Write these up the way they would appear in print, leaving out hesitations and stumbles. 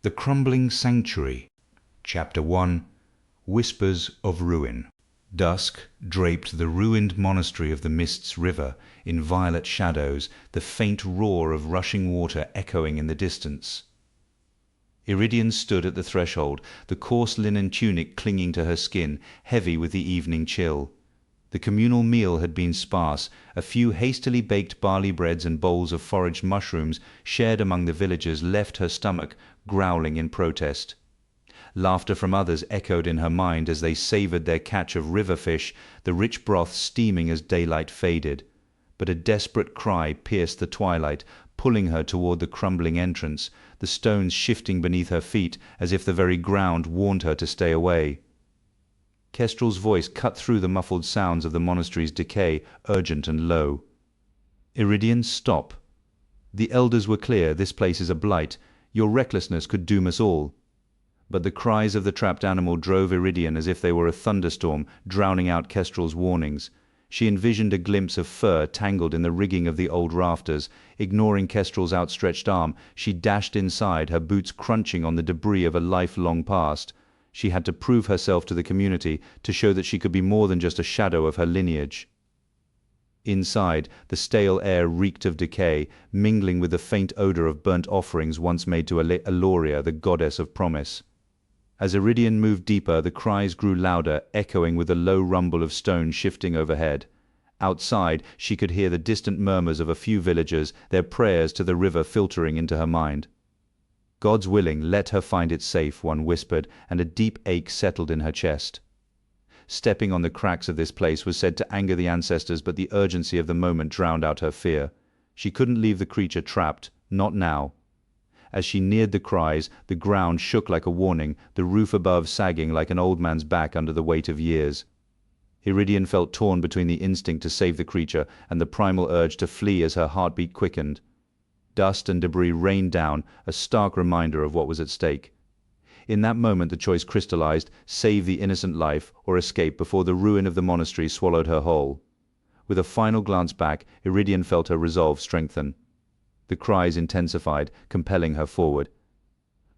The Crumbling Sanctuary. Chapter 1. Whispers of Ruin. Dusk draped the ruined monastery of the Mist's River in violet shadows, the faint roar of rushing water echoing in the distance. Iridian stood at the threshold, the coarse linen tunic clinging to her skin, heavy with the evening chill. The communal meal had been sparse, a few hastily baked barley breads and bowls of foraged mushrooms shared among the villagers left her stomach growling in protest. Laughter from others echoed in her mind as they savoured their catch of river fish, the rich broth steaming as daylight faded. But a desperate cry pierced the twilight, pulling her toward the crumbling entrance, the stones shifting beneath her feet as if the very ground warned her to stay away. Kestrel's voice cut through the muffled sounds of the monastery's decay, urgent and low. "Iridian, stop. The elders were clear, this place is a blight. Your recklessness could doom us all." But the cries of the trapped animal drove Iridian as if they were a thunderstorm, drowning out Kestrel's warnings. She envisioned a glimpse of fur tangled in the rigging of the old rafters. Ignoring Kestrel's outstretched arm, she dashed inside, her boots crunching on the debris of a life long past. She had to prove herself to the community, to show that she could be more than just a shadow of her lineage. Inside, the stale air reeked of decay, mingling with the faint odor of burnt offerings once made to Aloria, the goddess of promise. As Iridian moved deeper, the cries grew louder, echoing with the low rumble of stone shifting overhead. Outside, she could hear the distant murmurs of a few villagers, their prayers to the river filtering into her mind. "God's willing, let her find it safe," one whispered, and a deep ache settled in her chest. Stepping on the cracks of this place was said to anger the ancestors, but the urgency of the moment drowned out her fear. She couldn't leave the creature trapped, not now. As she neared the cries, the ground shook like a warning, the roof above sagging like an old man's back under the weight of years. Iridian felt torn between the instinct to save the creature and the primal urge to flee as her heartbeat quickened. Dust and debris rained down, a stark reminder of what was at stake. In that moment the choice crystallized: save the innocent life or escape before the ruin of the monastery swallowed her whole. With a final glance back, Iridian felt her resolve strengthen. The cries intensified, compelling her forward.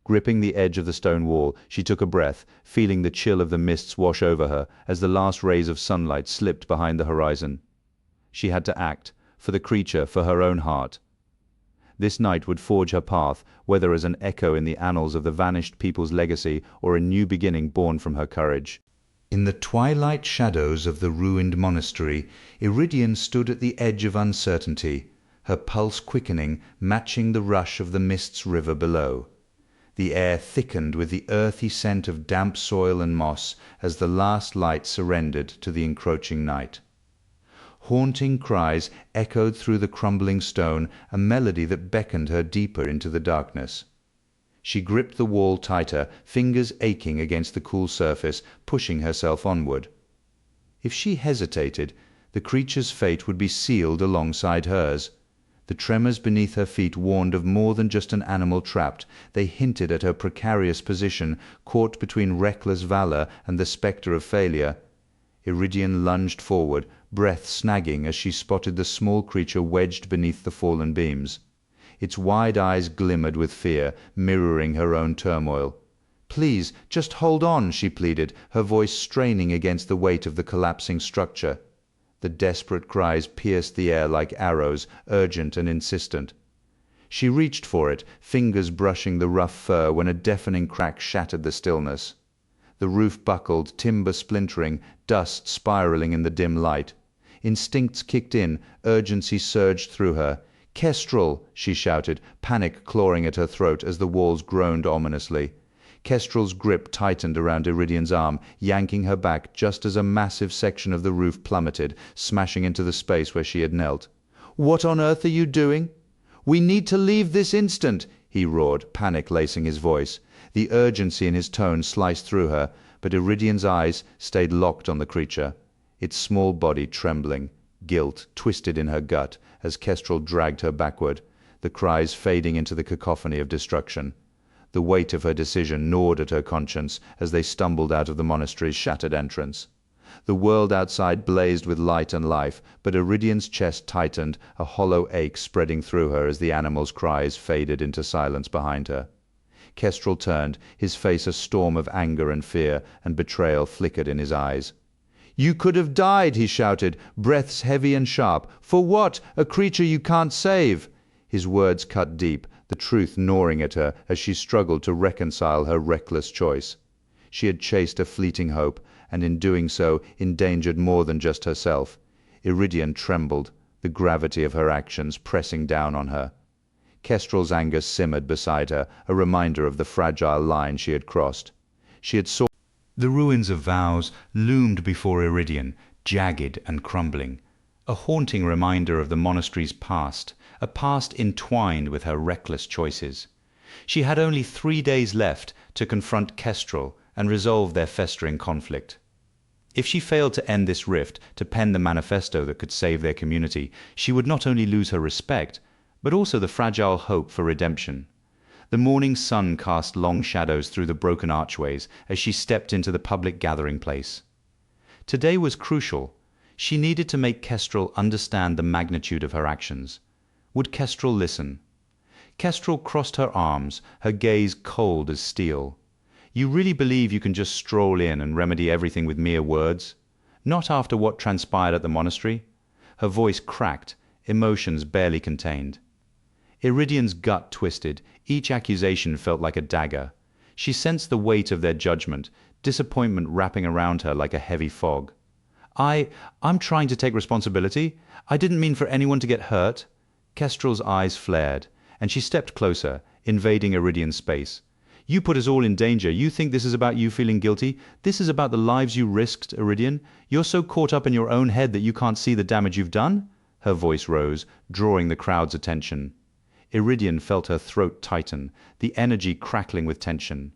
Gripping the edge of the stone wall, she took a breath, feeling the chill of the mists wash over her as the last rays of sunlight slipped behind the horizon. She had to act, for the creature, for her own heart. This night would forge her path, whether as an echo in the annals of the vanished people's legacy or a new beginning born from her courage. In the twilight shadows of the ruined monastery, Iridian stood at the edge of uncertainty, her pulse quickening, matching the rush of the Mist's River below. The air thickened with the earthy scent of damp soil and moss as the last light surrendered to the encroaching night. Haunting cries echoed through the crumbling stone, a melody that beckoned her deeper into the darkness. She gripped the wall tighter, fingers aching against the cool surface, pushing herself onward. If she hesitated, the creature's fate would be sealed alongside hers. The tremors beneath her feet warned of more than just an animal trapped. They hinted at her precarious position, caught between reckless valor and the spectre of failure. Iridian lunged forward, breath snagging as she spotted the small creature wedged beneath the fallen beams. Its wide eyes glimmered with fear, mirroring her own turmoil. "Please, just hold on," she pleaded, her voice straining against the weight of the collapsing structure. The desperate cries pierced the air like arrows, urgent and insistent. She reached for it, fingers brushing the rough fur, when a deafening crack shattered the stillness. The roof buckled, timber splintering, dust spiraling in the dim light. Instincts kicked in, urgency surged through her. "Kestrel!" she shouted, panic clawing at her throat as the walls groaned ominously. Kestrel's grip tightened around Iridian's arm, yanking her back just as a massive section of the roof plummeted, smashing into the space where she had knelt. "What on earth are you doing?" "We need to leave this instant!" he roared, panic lacing his voice. The urgency in his tone sliced through her, but Iridian's eyes stayed locked on the creature, its small body trembling, guilt twisted in her gut as Kestrel dragged her backward, the cries fading into the cacophony of destruction. The weight of her decision gnawed at her conscience as they stumbled out of the monastery's shattered entrance. The world outside blazed with light and life, but Iridian's chest tightened, a hollow ache spreading through her as the animal's cries faded into silence behind her. Kestrel turned, his face a storm of anger and fear, and betrayal flickered in his eyes. "You could have died," he shouted, breaths heavy and sharp. "For what? A creature you can't save!" His words cut deep, the truth gnawing at her as she struggled to reconcile her reckless choice. She had chased a fleeting hope, and in doing so endangered more than just herself. Iridian trembled, the gravity of her actions pressing down on her. Kestrel's anger simmered beside her, a reminder of the fragile line she had crossed. She had saw the ruins of vows loomed before Iridian, jagged and crumbling, a haunting reminder of the monastery's past, a past entwined with her reckless choices. She had only 3 days left to confront Kestrel and resolve their festering conflict. If she failed to end this rift, to pen the manifesto that could save their community, she would not only lose her respect, but also the fragile hope for redemption. The morning sun cast long shadows through the broken archways as she stepped into the public gathering place. Today was crucial. She needed to make Kestrel understand the magnitude of her actions. Would Kestrel listen? Kestrel crossed her arms, her gaze cold as steel. "You really believe you can just stroll in and remedy everything with mere words? Not after what transpired at the monastery?" Her voice cracked, emotions barely contained. Iridian's gut twisted. Each accusation felt like a dagger. She sensed the weight of their judgment, disappointment wrapping around her like a heavy fog. I'm trying to take responsibility. I didn't mean for anyone to get hurt." Kestrel's eyes flared, and she stepped closer, invading Iridian's space. "You put us all in danger. You think this is about you feeling guilty? This is about the lives you risked, Iridian. You're so caught up in your own head that you can't see the damage you've done?" Her voice rose, drawing the crowd's attention. Iridian felt her throat tighten, the energy crackling with tension.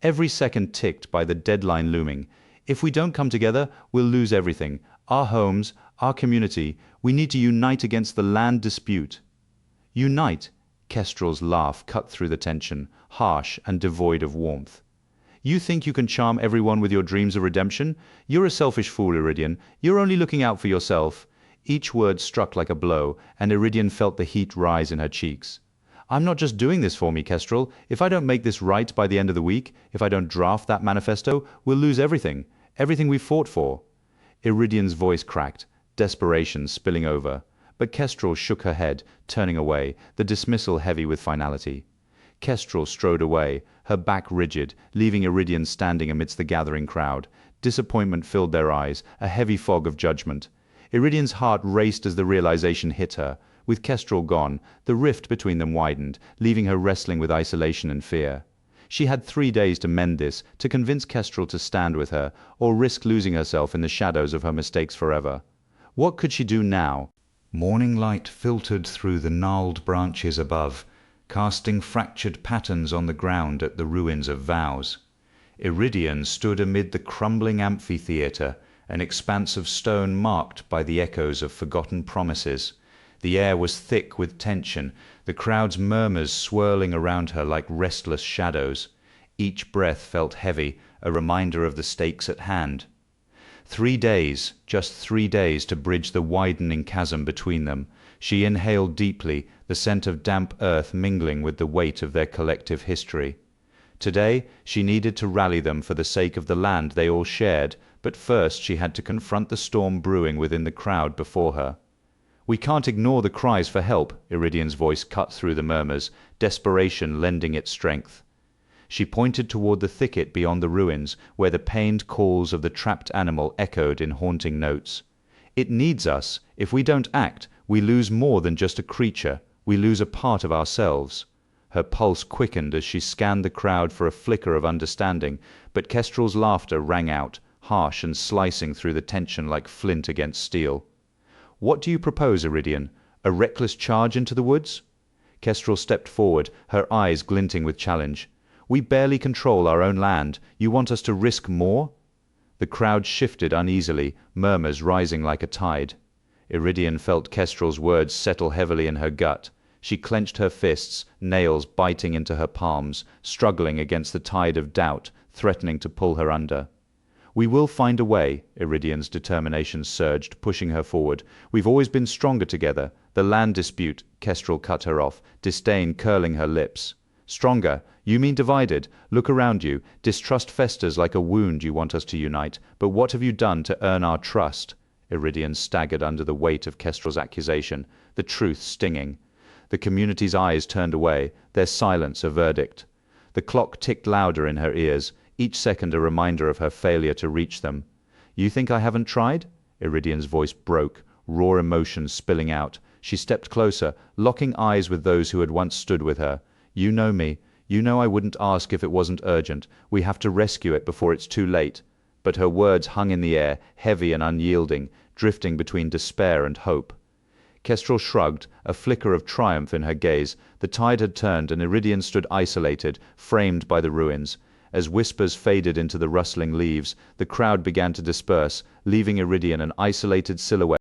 Every second ticked by the deadline looming. "If we don't come together, we'll lose everything. Our homes, our community. We need to unite against the land dispute." "Unite?" Kestrel's laugh cut through the tension, harsh and devoid of warmth. "You think you can charm everyone with your dreams of redemption? You're a selfish fool, Iridian. You're only looking out for yourself." Each word struck like a blow, and Iridian felt the heat rise in her cheeks. "I'm not just doing this for me, Kestrel. If I don't make this right by the end of the week, if I don't draft that manifesto, we'll lose everything. Everything we fought for." Iridian's voice cracked, desperation spilling over. But Kestrel shook her head, turning away, the dismissal heavy with finality. Kestrel strode away, her back rigid, leaving Iridian standing amidst the gathering crowd. Disappointment filled their eyes, a heavy fog of judgment. Iridian's heart raced as the realization hit her. With Kestrel gone, the rift between them widened, leaving her wrestling with isolation and fear. She had 3 days to mend this, to convince Kestrel to stand with her, or risk losing herself in the shadows of her mistakes forever. What could she do now? Morning light filtered through the gnarled branches above, casting fractured patterns on the ground at the ruins of vows. Iridian stood amid the crumbling amphitheatre, an expanse of stone marked by the echoes of forgotten promises. The air was thick with tension, the crowd's murmurs swirling around her like restless shadows. Each breath felt heavy, a reminder of the stakes at hand. 3 days, just 3 days to bridge the widening chasm between them. She inhaled deeply, the scent of damp earth mingling with the weight of their collective history. Today, she needed to rally them for the sake of the land they all shared, but first she had to confront the storm brewing within the crowd before her. "We can't ignore the cries for help," Iridian's voice cut through the murmurs, desperation lending it strength. She pointed toward the thicket beyond the ruins, where the pained calls of the trapped animal echoed in haunting notes. "It needs us. If we don't act, we lose more than just a creature. We lose a part of ourselves." Her pulse quickened as she scanned the crowd for a flicker of understanding, but Kestrel's laughter rang out, harsh and slicing through the tension like flint against steel. "What do you propose, Iridian? A reckless charge into the woods?" Kestrel stepped forward, her eyes glinting with challenge. "We barely control our own land. You want us to risk more?" The crowd shifted uneasily, murmurs rising like a tide. Iridian felt Kestrel's words settle heavily in her gut. She clenched her fists, nails biting into her palms, struggling against the tide of doubt, threatening to pull her under. "We will find a way," Iridian's determination surged, pushing her forward. "We've always been stronger together. The land dispute," Kestrel cut her off, disdain curling her lips. Stronger? You mean divided? Look around you. Distrust festers like a wound. You want us to unite. But what have you done to earn our trust? Iridian staggered under the weight of Kestrel's accusation, the truth stinging. The community's eyes turned away, their silence a verdict. The clock ticked louder in her ears, each second a reminder of her failure to reach them. You think I haven't tried? Iridian's voice broke, raw emotion spilling out. She stepped closer, locking eyes with those who had once stood with her. You know me. You know I wouldn't ask if it wasn't urgent. We have to rescue it before it's too late. But her words hung in the air, heavy and unyielding, drifting between despair and hope. Kestrel shrugged, a flicker of triumph in her gaze. The tide had turned, and Iridian stood isolated, framed by the ruins. As whispers faded into the rustling leaves, the crowd began to disperse, leaving Iridian an isolated silhouette.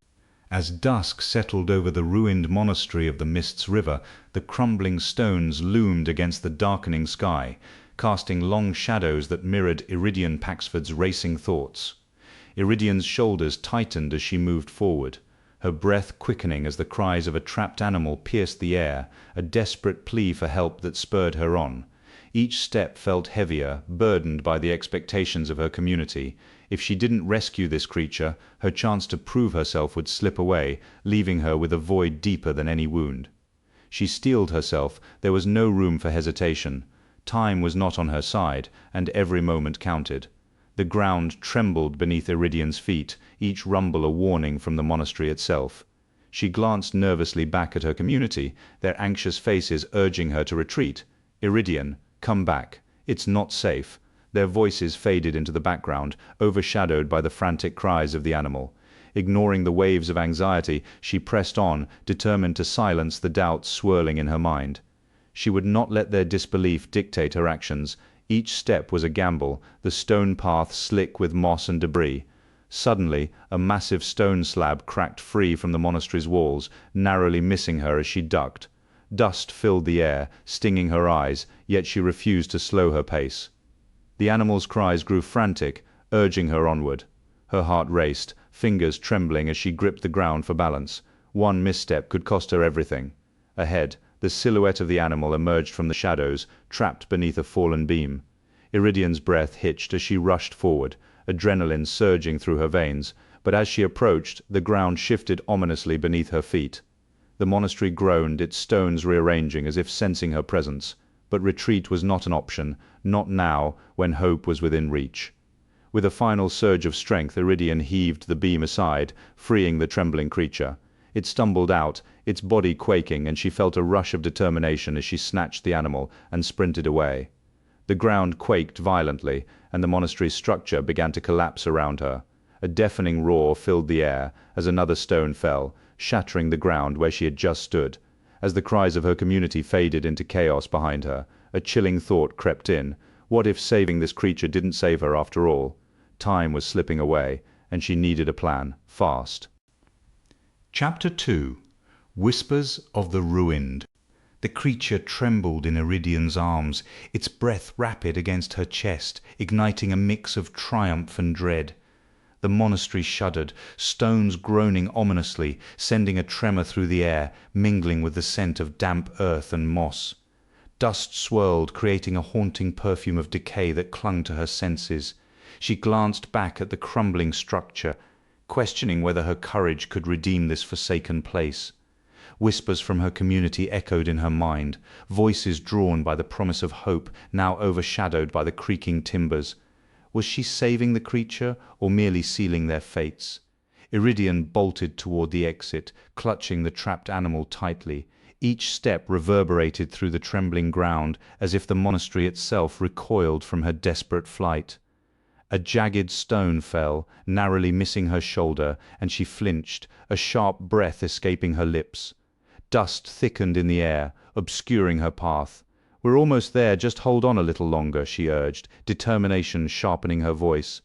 As dusk settled over the ruined monastery of the Mists River, the crumbling stones loomed against the darkening sky, casting long shadows that mirrored Iridian Paxford's racing thoughts. Iridian's shoulders tightened as she moved forward, her breath quickening as the cries of a trapped animal pierced the air, a desperate plea for help that spurred her on. Each step felt heavier, burdened by the expectations of her community. If she didn't rescue this creature, her chance to prove herself would slip away, leaving her with a void deeper than any wound. She steeled herself. There was no room for hesitation. Time was not on her side, and every moment counted. The ground trembled beneath Iridian's feet, each rumble a warning from the monastery itself. She glanced nervously back at her community, their anxious faces urging her to retreat. Iridian, come back. It's not safe. Their voices faded into the background, overshadowed by the frantic cries of the animal. Ignoring the waves of anxiety, she pressed on, determined to silence the doubts swirling in her mind. She would not let their disbelief dictate her actions. Each step was a gamble, the stone path slick with moss and debris. Suddenly, a massive stone slab cracked free from the monastery's walls, narrowly missing her as she ducked. Dust filled the air, stinging her eyes, yet she refused to slow her pace. The animal's cries grew frantic, urging her onward. Her heart raced, fingers trembling as she gripped the ground for balance. One misstep could cost her everything. Ahead, the silhouette of the animal emerged from the shadows, trapped beneath a fallen beam. Iridian's breath hitched as she rushed forward, adrenaline surging through her veins, but as she approached, the ground shifted ominously beneath her feet. The monastery groaned, its stones rearranging as if sensing her presence. But retreat was not an option, not now, when hope was within reach. With a final surge of strength, Iridian heaved the beam aside, freeing the trembling creature. It stumbled out, its body quaking, and she felt a rush of determination as she snatched the animal and sprinted away. The ground quaked violently, and the monastery's structure began to collapse around her. A deafening roar filled the air as another stone fell, shattering the ground where she had just stood. As the cries of her community faded into chaos behind her, a chilling thought crept in. What if saving this creature didn't save her after all? Time was slipping away, and she needed a plan, fast. Chapter 2. Whispers of the Ruined. The creature trembled in Iridian's arms, its breath rapid against her chest, igniting a mix of triumph and dread. The monastery shuddered, stones groaning ominously, sending a tremor through the air, mingling with the scent of damp earth and moss. Dust swirled, creating a haunting perfume of decay that clung to her senses. She glanced back at the crumbling structure, questioning whether her courage could redeem this forsaken place. Whispers from her community echoed in her mind, voices drawn by the promise of hope, now overshadowed by the creaking timbers. Was she saving the creature, or merely sealing their fates? Iridian bolted toward the exit, clutching the trapped animal tightly. Each step reverberated through the trembling ground, as if the monastery itself recoiled from her desperate flight. A jagged stone fell, narrowly missing her shoulder, and she flinched, a sharp breath escaping her lips. Dust thickened in the air, obscuring her path. "We're almost there, just hold on a little longer," she urged, determination sharpening her voice.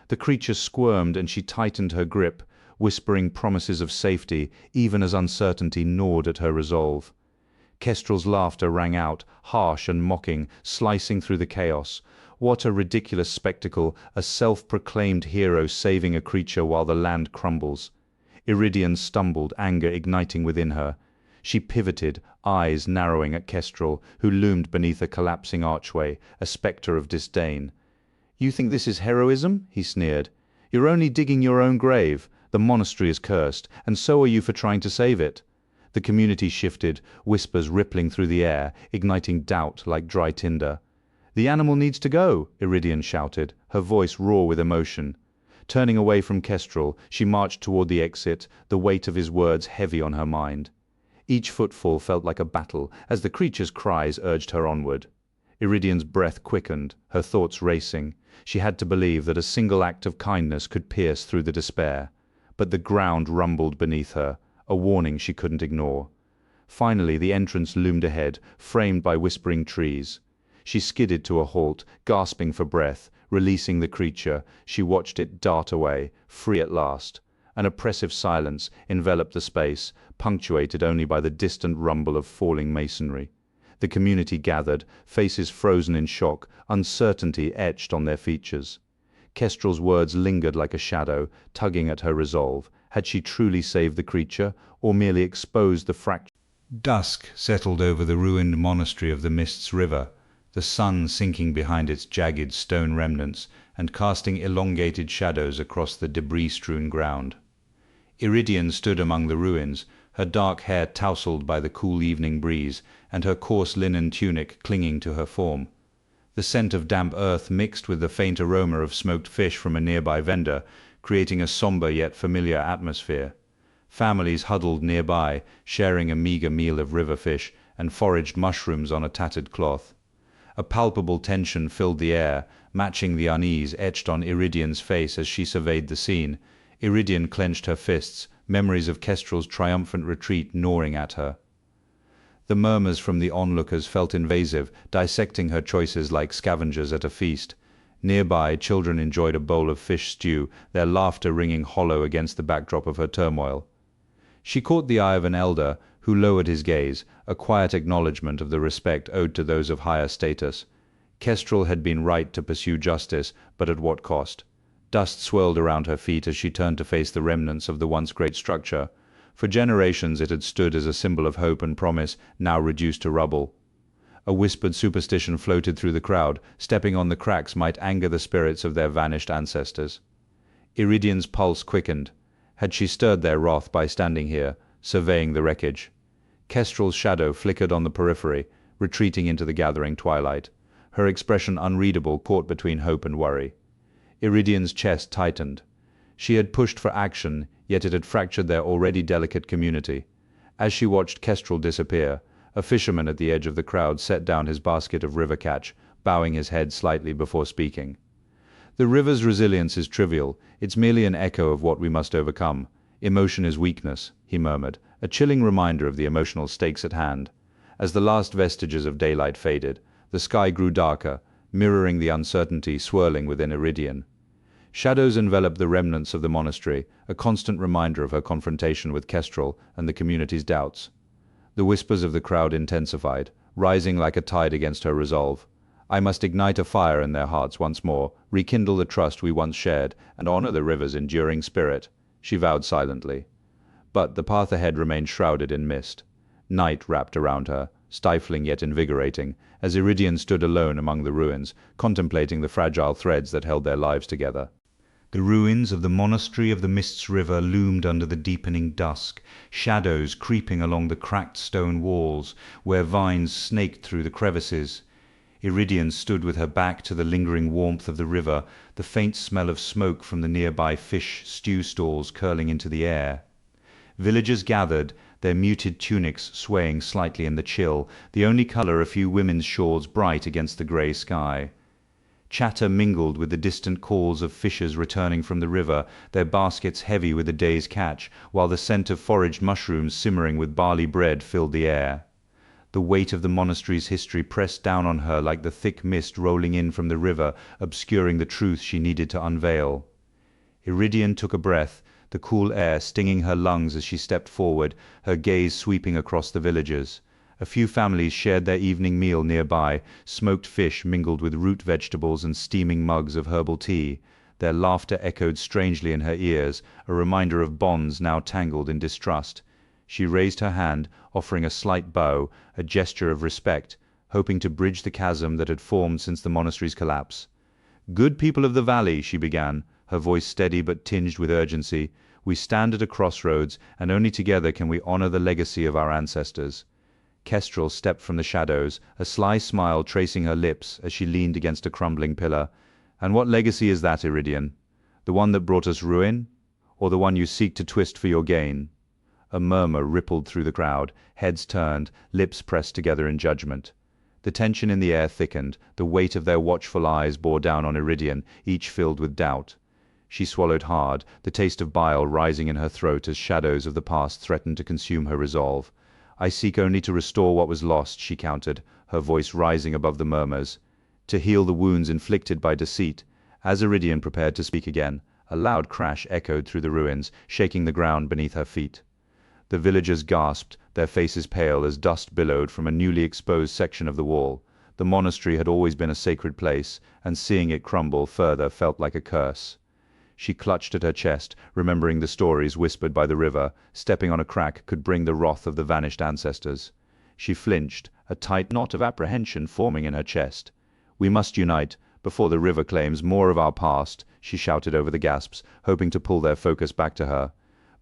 The creature squirmed and she tightened her grip, whispering promises of safety, even as uncertainty gnawed at her resolve. Kestrel's laughter rang out, harsh and mocking, slicing through the chaos. What a ridiculous spectacle, a self-proclaimed hero saving a creature while the land crumbles. Iridian stumbled, anger igniting within her. She pivoted, eyes narrowing at Kestrel, who loomed beneath a collapsing archway, a spectre of disdain. "You think this is heroism?" he sneered. "You're only digging your own grave. The monastery is cursed, and so are you for trying to save it." The community shifted, whispers rippling through the air, igniting doubt like dry tinder. "The animal needs to go," Iridian shouted, her voice raw with emotion. Turning away from Kestrel, she marched toward the exit, the weight of his words heavy on her mind. Each footfall felt like a battle, as the creature's cries urged her onward. Iridian's breath quickened, her thoughts racing. She had to believe that a single act of kindness could pierce through the despair. But the ground rumbled beneath her, a warning she couldn't ignore. Finally, the entrance loomed ahead, framed by whispering trees. She skidded to a halt, gasping for breath. Releasing the creature, she watched it dart away, free at last. An oppressive silence enveloped the space, punctuated only by the distant rumble of falling masonry. The community gathered, faces frozen in shock, uncertainty etched on their features. Kestrel's words lingered like a shadow, tugging at her resolve. Had she truly saved the creature, or merely exposed the fracture? Dusk settled over the ruined monastery of the Mists River, the sun sinking behind its jagged stone remnants and casting elongated shadows across the debris-strewn ground. Iridian stood among the ruins, her dark hair tousled by the cool evening breeze, and her coarse linen tunic clinging to her form. The scent of damp earth mixed with the faint aroma of smoked fish from a nearby vendor, creating a somber yet familiar atmosphere. Families huddled nearby, sharing a meager meal of river fish and foraged mushrooms on a tattered cloth. A palpable tension filled the air, matching the unease etched on Iridian's face as she surveyed the scene. Iridian clenched her fists, memories of Kestrel's triumphant retreat gnawing at her. The murmurs from the onlookers felt invasive, dissecting her choices like scavengers at a feast. Nearby, children enjoyed a bowl of fish stew, their laughter ringing hollow against the backdrop of her turmoil. She caught the eye of an elder, who lowered his gaze, a quiet acknowledgement of the respect owed to those of higher status. Kestrel had been right to pursue justice, but at what cost? Dust swirled around her feet as she turned to face the remnants of the once great structure. For generations it had stood as a symbol of hope and promise, now reduced to rubble. A whispered superstition floated through the crowd. Stepping on the cracks might anger the spirits of their vanished ancestors. Iridian's pulse quickened. Had she stirred their wrath by standing here, surveying the wreckage? Kestrel's shadow flickered on the periphery, retreating into the gathering twilight, her expression unreadable, caught between hope and worry. Iridian's chest tightened. She had pushed for action, yet it had fractured their already delicate community. As she watched Kestrel disappear, a fisherman at the edge of the crowd set down his basket of river catch, bowing his head slightly before speaking. "The river's resilience is trivial. It's merely an echo of what we must overcome. Emotion is weakness," he murmured, a chilling reminder of the emotional stakes at hand. As the last vestiges of daylight faded, the sky grew darker, mirroring the uncertainty swirling within Iridian. Shadows enveloped the remnants of the monastery, a constant reminder of her confrontation with Kestrel and the community's doubts. The whispers of the crowd intensified, rising like a tide against her resolve. "I must ignite a fire in their hearts once more, rekindle the trust we once shared, and honor the river's enduring spirit," she vowed silently. But the path ahead remained shrouded in mist. Night wrapped around her, stifling yet invigorating, as Iridian stood alone among the ruins, contemplating the fragile threads that held their lives together. The ruins of the monastery of the Mists River loomed under the deepening dusk, shadows creeping along the cracked stone walls, where vines snaked through the crevices. Iridian stood with her back to the lingering warmth of the river, the faint smell of smoke from the nearby fish stew stalls curling into the air. Villagers gathered, their muted tunics swaying slightly in the chill, the only color a few women's shawls bright against the gray sky. Chatter mingled with the distant calls of fishers returning from the river, their baskets heavy with the day's catch, while the scent of foraged mushrooms simmering with barley bread filled the air. The weight of the monastery's history pressed down on her like the thick mist rolling in from the river, obscuring the truth she needed to unveil. Iridian took a breath, the cool air stinging her lungs as she stepped forward, her gaze sweeping across the villages. A few families shared their evening meal nearby, smoked fish mingled with root vegetables and steaming mugs of herbal tea. Their laughter echoed strangely in her ears, a reminder of bonds now tangled in distrust. She raised her hand, offering a slight bow, a gesture of respect, hoping to bridge the chasm that had formed since the monastery's collapse. "Good people of the valley," she began, her voice steady but tinged with urgency, "we stand at a crossroads, and only together can we honor the legacy of our ancestors." Kestrel stepped from the shadows, a sly smile tracing her lips as she leaned against a crumbling pillar. "And what legacy is that, Iridian? The one that brought us ruin, or the one you seek to twist for your gain?" A murmur rippled through the crowd, heads turned, lips pressed together in judgment. The tension in the air thickened, the weight of their watchful eyes bore down on Iridian, each filled with doubt. She swallowed hard, the taste of bile rising in her throat as shadows of the past threatened to consume her resolve. "I seek only to restore what was lost," she countered, her voice rising above the murmurs. "To heal the wounds inflicted by deceit." As Iridian prepared to speak again, a loud crash echoed through the ruins, shaking the ground beneath her feet. The villagers gasped, their faces pale as dust billowed from a newly exposed section of the wall. The monastery had always been a sacred place, and seeing it crumble further felt like a curse. She clutched at her chest, remembering the stories whispered by the river. Stepping on a crack could bring the wrath of the vanished ancestors. She flinched, a tight knot of apprehension forming in her chest. "We must unite, before the river claims more of our past," she shouted over the gasps, hoping to pull their focus back to her.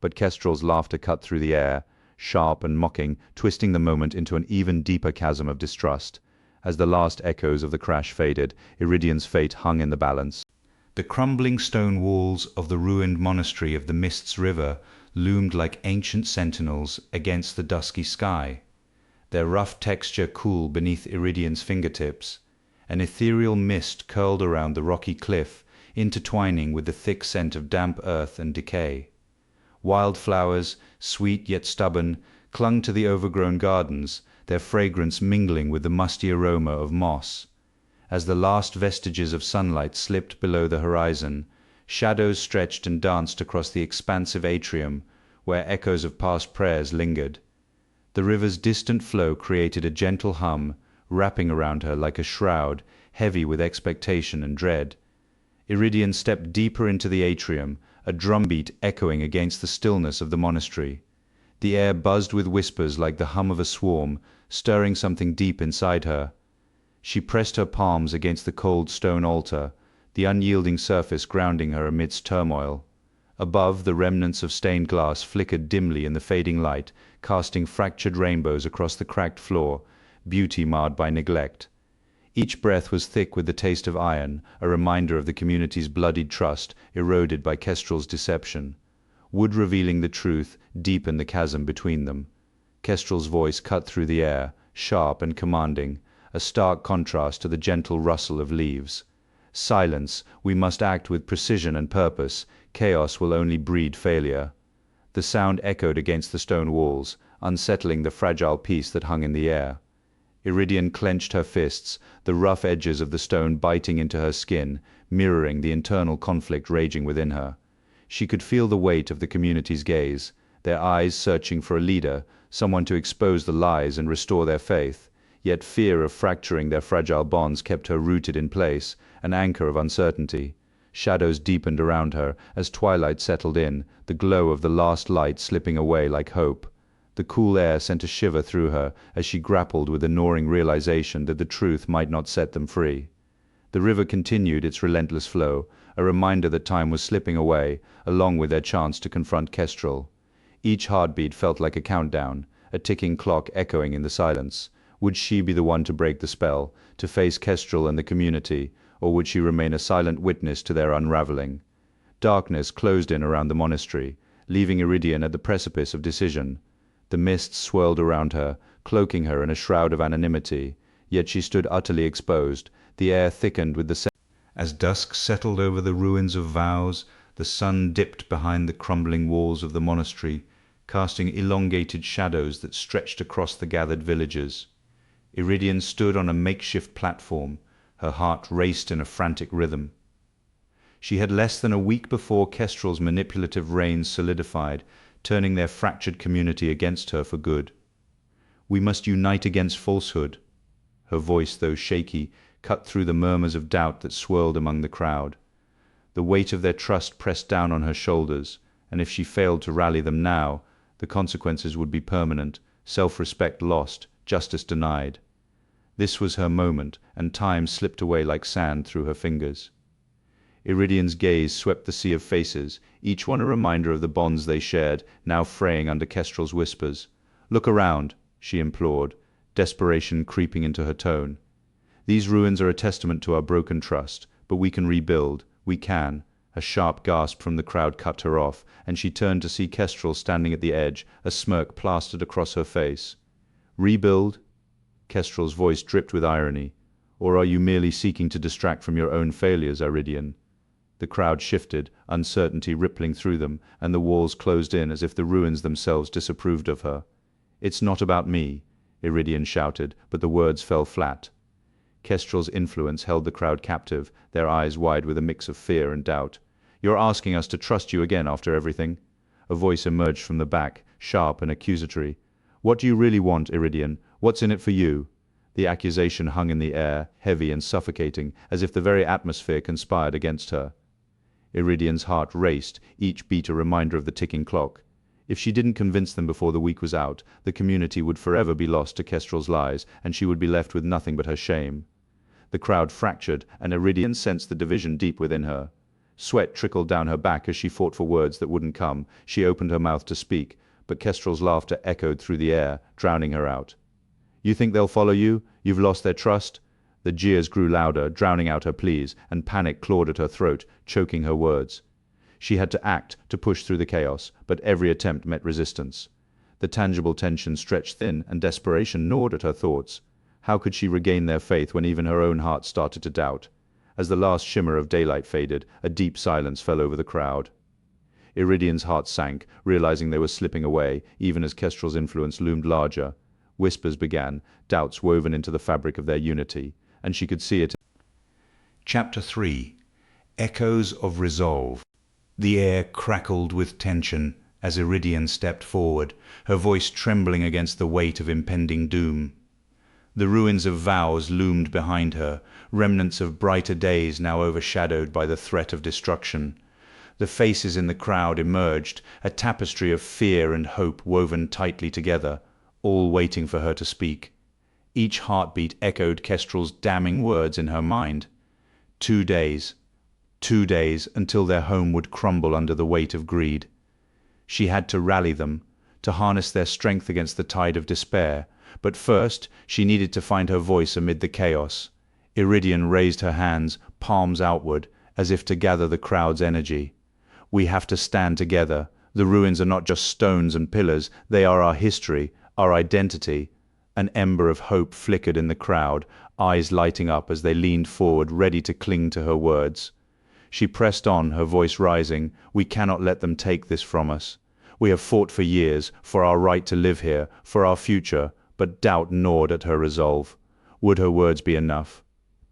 But Kestrel's laughter cut through the air, sharp and mocking, twisting the moment into an even deeper chasm of distrust. As the last echoes of the crash faded, Iridian's fate hung in the balance. The crumbling stone walls of the ruined monastery of the Mists River loomed like ancient sentinels against the dusky sky, their rough texture cool beneath Iridian's fingertips. An ethereal mist curled around the rocky cliff, intertwining with the thick scent of damp earth and decay. Wildflowers, sweet yet stubborn, clung to the overgrown gardens, their fragrance mingling with the musty aroma of moss. As the last vestiges of sunlight slipped below the horizon, shadows stretched and danced across the expansive atrium, where echoes of past prayers lingered. The river's distant flow created a gentle hum, wrapping around her like a shroud, heavy with expectation and dread. Iridian stepped deeper into the atrium, a drumbeat echoing against the stillness of the monastery. The air buzzed with whispers like the hum of a swarm, stirring something deep inside her. She pressed her palms against the cold stone altar, the unyielding surface grounding her amidst turmoil. Above, the remnants of stained glass flickered dimly in the fading light, casting fractured rainbows across the cracked floor, beauty marred by neglect. Each breath was thick with the taste of iron, a reminder of the community's bloodied trust, eroded by Kestrel's deception. Wood revealing the truth deepened the chasm between them. Kestrel's voice cut through the air, sharp and commanding, a stark contrast to the gentle rustle of leaves. "Silence, we must act with precision and purpose. Chaos will only breed failure." The sound echoed against the stone walls, unsettling the fragile peace that hung in the air. Iridian clenched her fists, the rough edges of the stone biting into her skin, mirroring the internal conflict raging within her. She could feel the weight of the community's gaze, their eyes searching for a leader, someone to expose the lies and restore their faith. Yet fear of fracturing their fragile bonds kept her rooted in place, an anchor of uncertainty. Shadows deepened around her as twilight settled in, the glow of the last light slipping away like hope. The cool air sent a shiver through her as she grappled with the gnawing realization that the truth might not set them free. The river continued its relentless flow, a reminder that time was slipping away, along with their chance to confront Kestrel. Each heartbeat felt like a countdown, a ticking clock echoing in the silence. Would she be the one to break the spell, to face Kestrel and the community, or would she remain a silent witness to their unraveling? Darkness closed in around the monastery, leaving Iridian at the precipice of decision. The mists swirled around her, cloaking her in a shroud of anonymity, yet she stood utterly exposed, the air thickened with the scent. As dusk settled over the ruins of vows, the sun dipped behind the crumbling walls of the monastery, casting elongated shadows that stretched across the gathered villagers. Iridian stood on a makeshift platform, her heart raced in a frantic rhythm. She had less than a week before Kestrel's manipulative reign solidified, turning their fractured community against her for good. "We must unite against falsehood." Her voice, though shaky, cut through the murmurs of doubt that swirled among the crowd. The weight of their trust pressed down on her shoulders, and if she failed to rally them now, The consequences would be permanent, self-respect lost, justice denied. This was her moment, and time slipped away like sand through her fingers. Iridian's gaze swept the sea of faces, each one a reminder of the bonds they shared, now fraying under Kestrel's whispers. "Look around," she implored, desperation creeping into her tone. "These ruins are a testament to our broken trust, but we can rebuild. We can." A sharp gasp from the crowd cut her off, and she turned to see Kestrel standing at the edge, a smirk plastered across her face. "Rebuild?" Kestrel's voice dripped with irony. "Or are you merely seeking to distract from your own failures, Iridian?" The crowd shifted, uncertainty rippling through them, and the walls closed in as if the ruins themselves disapproved of her. "It's not about me," Iridian shouted, but the words fell flat. Kestrel's influence held the crowd captive, their eyes wide with a mix of fear and doubt. "You're asking us to trust you again after everything?" A voice emerged from the back, sharp and accusatory. "What do you really want, Iridian? What's in it for you?" The accusation hung in the air, heavy and suffocating, as if the very atmosphere conspired against her. Iridian's heart raced, each beat a reminder of the ticking clock. If she didn't convince them before the week was out, the community would forever be lost to Kestrel's lies, and she would be left with nothing but her shame. The crowd fractured, and Iridian sensed the division deep within her. Sweat trickled down her back as she fought for words that wouldn't come. She opened her mouth to speak, but Kestrel's laughter echoed through the air, drowning her out. "You think they'll follow you? You've lost their trust?" The jeers grew louder, drowning out her pleas, and panic clawed at her throat, choking her words. She had to act, to push through the chaos, but every attempt met resistance. The tangible tension stretched thin, and desperation gnawed at her thoughts. How could she regain their faith when even her own heart started to doubt? As the last shimmer of daylight faded, a deep silence fell over the crowd. Iridian's heart sank, realizing they were slipping away, even as Kestrel's influence loomed larger. Whispers began, doubts woven into the fabric of their unity, and she could see it. Chapter 3. Echoes of Resolve. The air crackled with tension as Iridian stepped forward, her voice trembling against the weight of impending doom. The ruins of vows loomed behind her, remnants of brighter days now overshadowed by the threat of destruction. The faces in the crowd emerged, a tapestry of fear and hope woven tightly together, all waiting for her to speak. Each heartbeat echoed Kestrel's damning words in her mind. 2 days. 2 days until their home would crumble under the weight of greed. She had to rally them, to harness their strength against the tide of despair. But first, she needed to find her voice amid the chaos. Iridian raised her hands, palms outward, as if to gather the crowd's energy. "We have to stand together. The ruins are not just stones and pillars, they are our history, our identity." An ember of hope flickered in the crowd, eyes lighting up as they leaned forward, ready to cling to her words. She pressed on, her voice rising. "We cannot let them take this from us. We have fought for years, for our right to live here, for our future," but doubt gnawed at her resolve. Would her words be enough?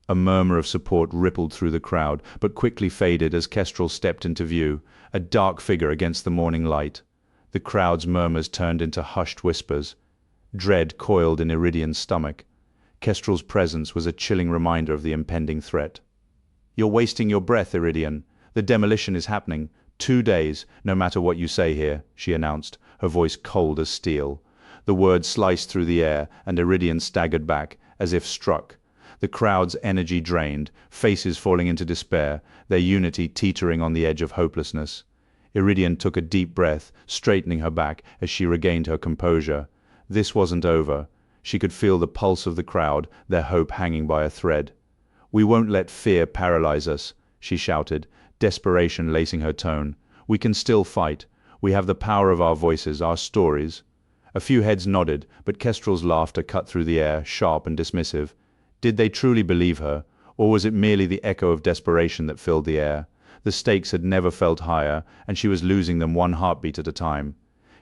A murmur of support rippled through the crowd, but quickly faded as Kestrel stepped into view, a dark figure against the morning light. The crowd's murmurs turned into hushed whispers. Dread coiled in Iridian's stomach. Kestrel's presence was a chilling reminder of the impending threat. "You're wasting your breath, Iridian. The demolition is happening. 2 days, no matter what you say here," she announced, her voice cold as steel. The words sliced through the air, and Iridian staggered back, as if struck. The crowd's energy drained, faces falling into despair, their unity teetering on the edge of hopelessness. Iridian took a deep breath, straightening her back as she regained her composure. This wasn't over. She could feel the pulse of the crowd, their hope hanging by a thread. "We won't let fear paralyze us," she shouted, desperation lacing her tone. "We can still fight. We have the power of our voices, our stories." A few heads nodded, but Kestrel's laughter cut through the air, sharp and dismissive. Did they truly believe her, or was it merely the echo of desperation that filled the air? The stakes had never felt higher, and she was losing them one heartbeat at a time.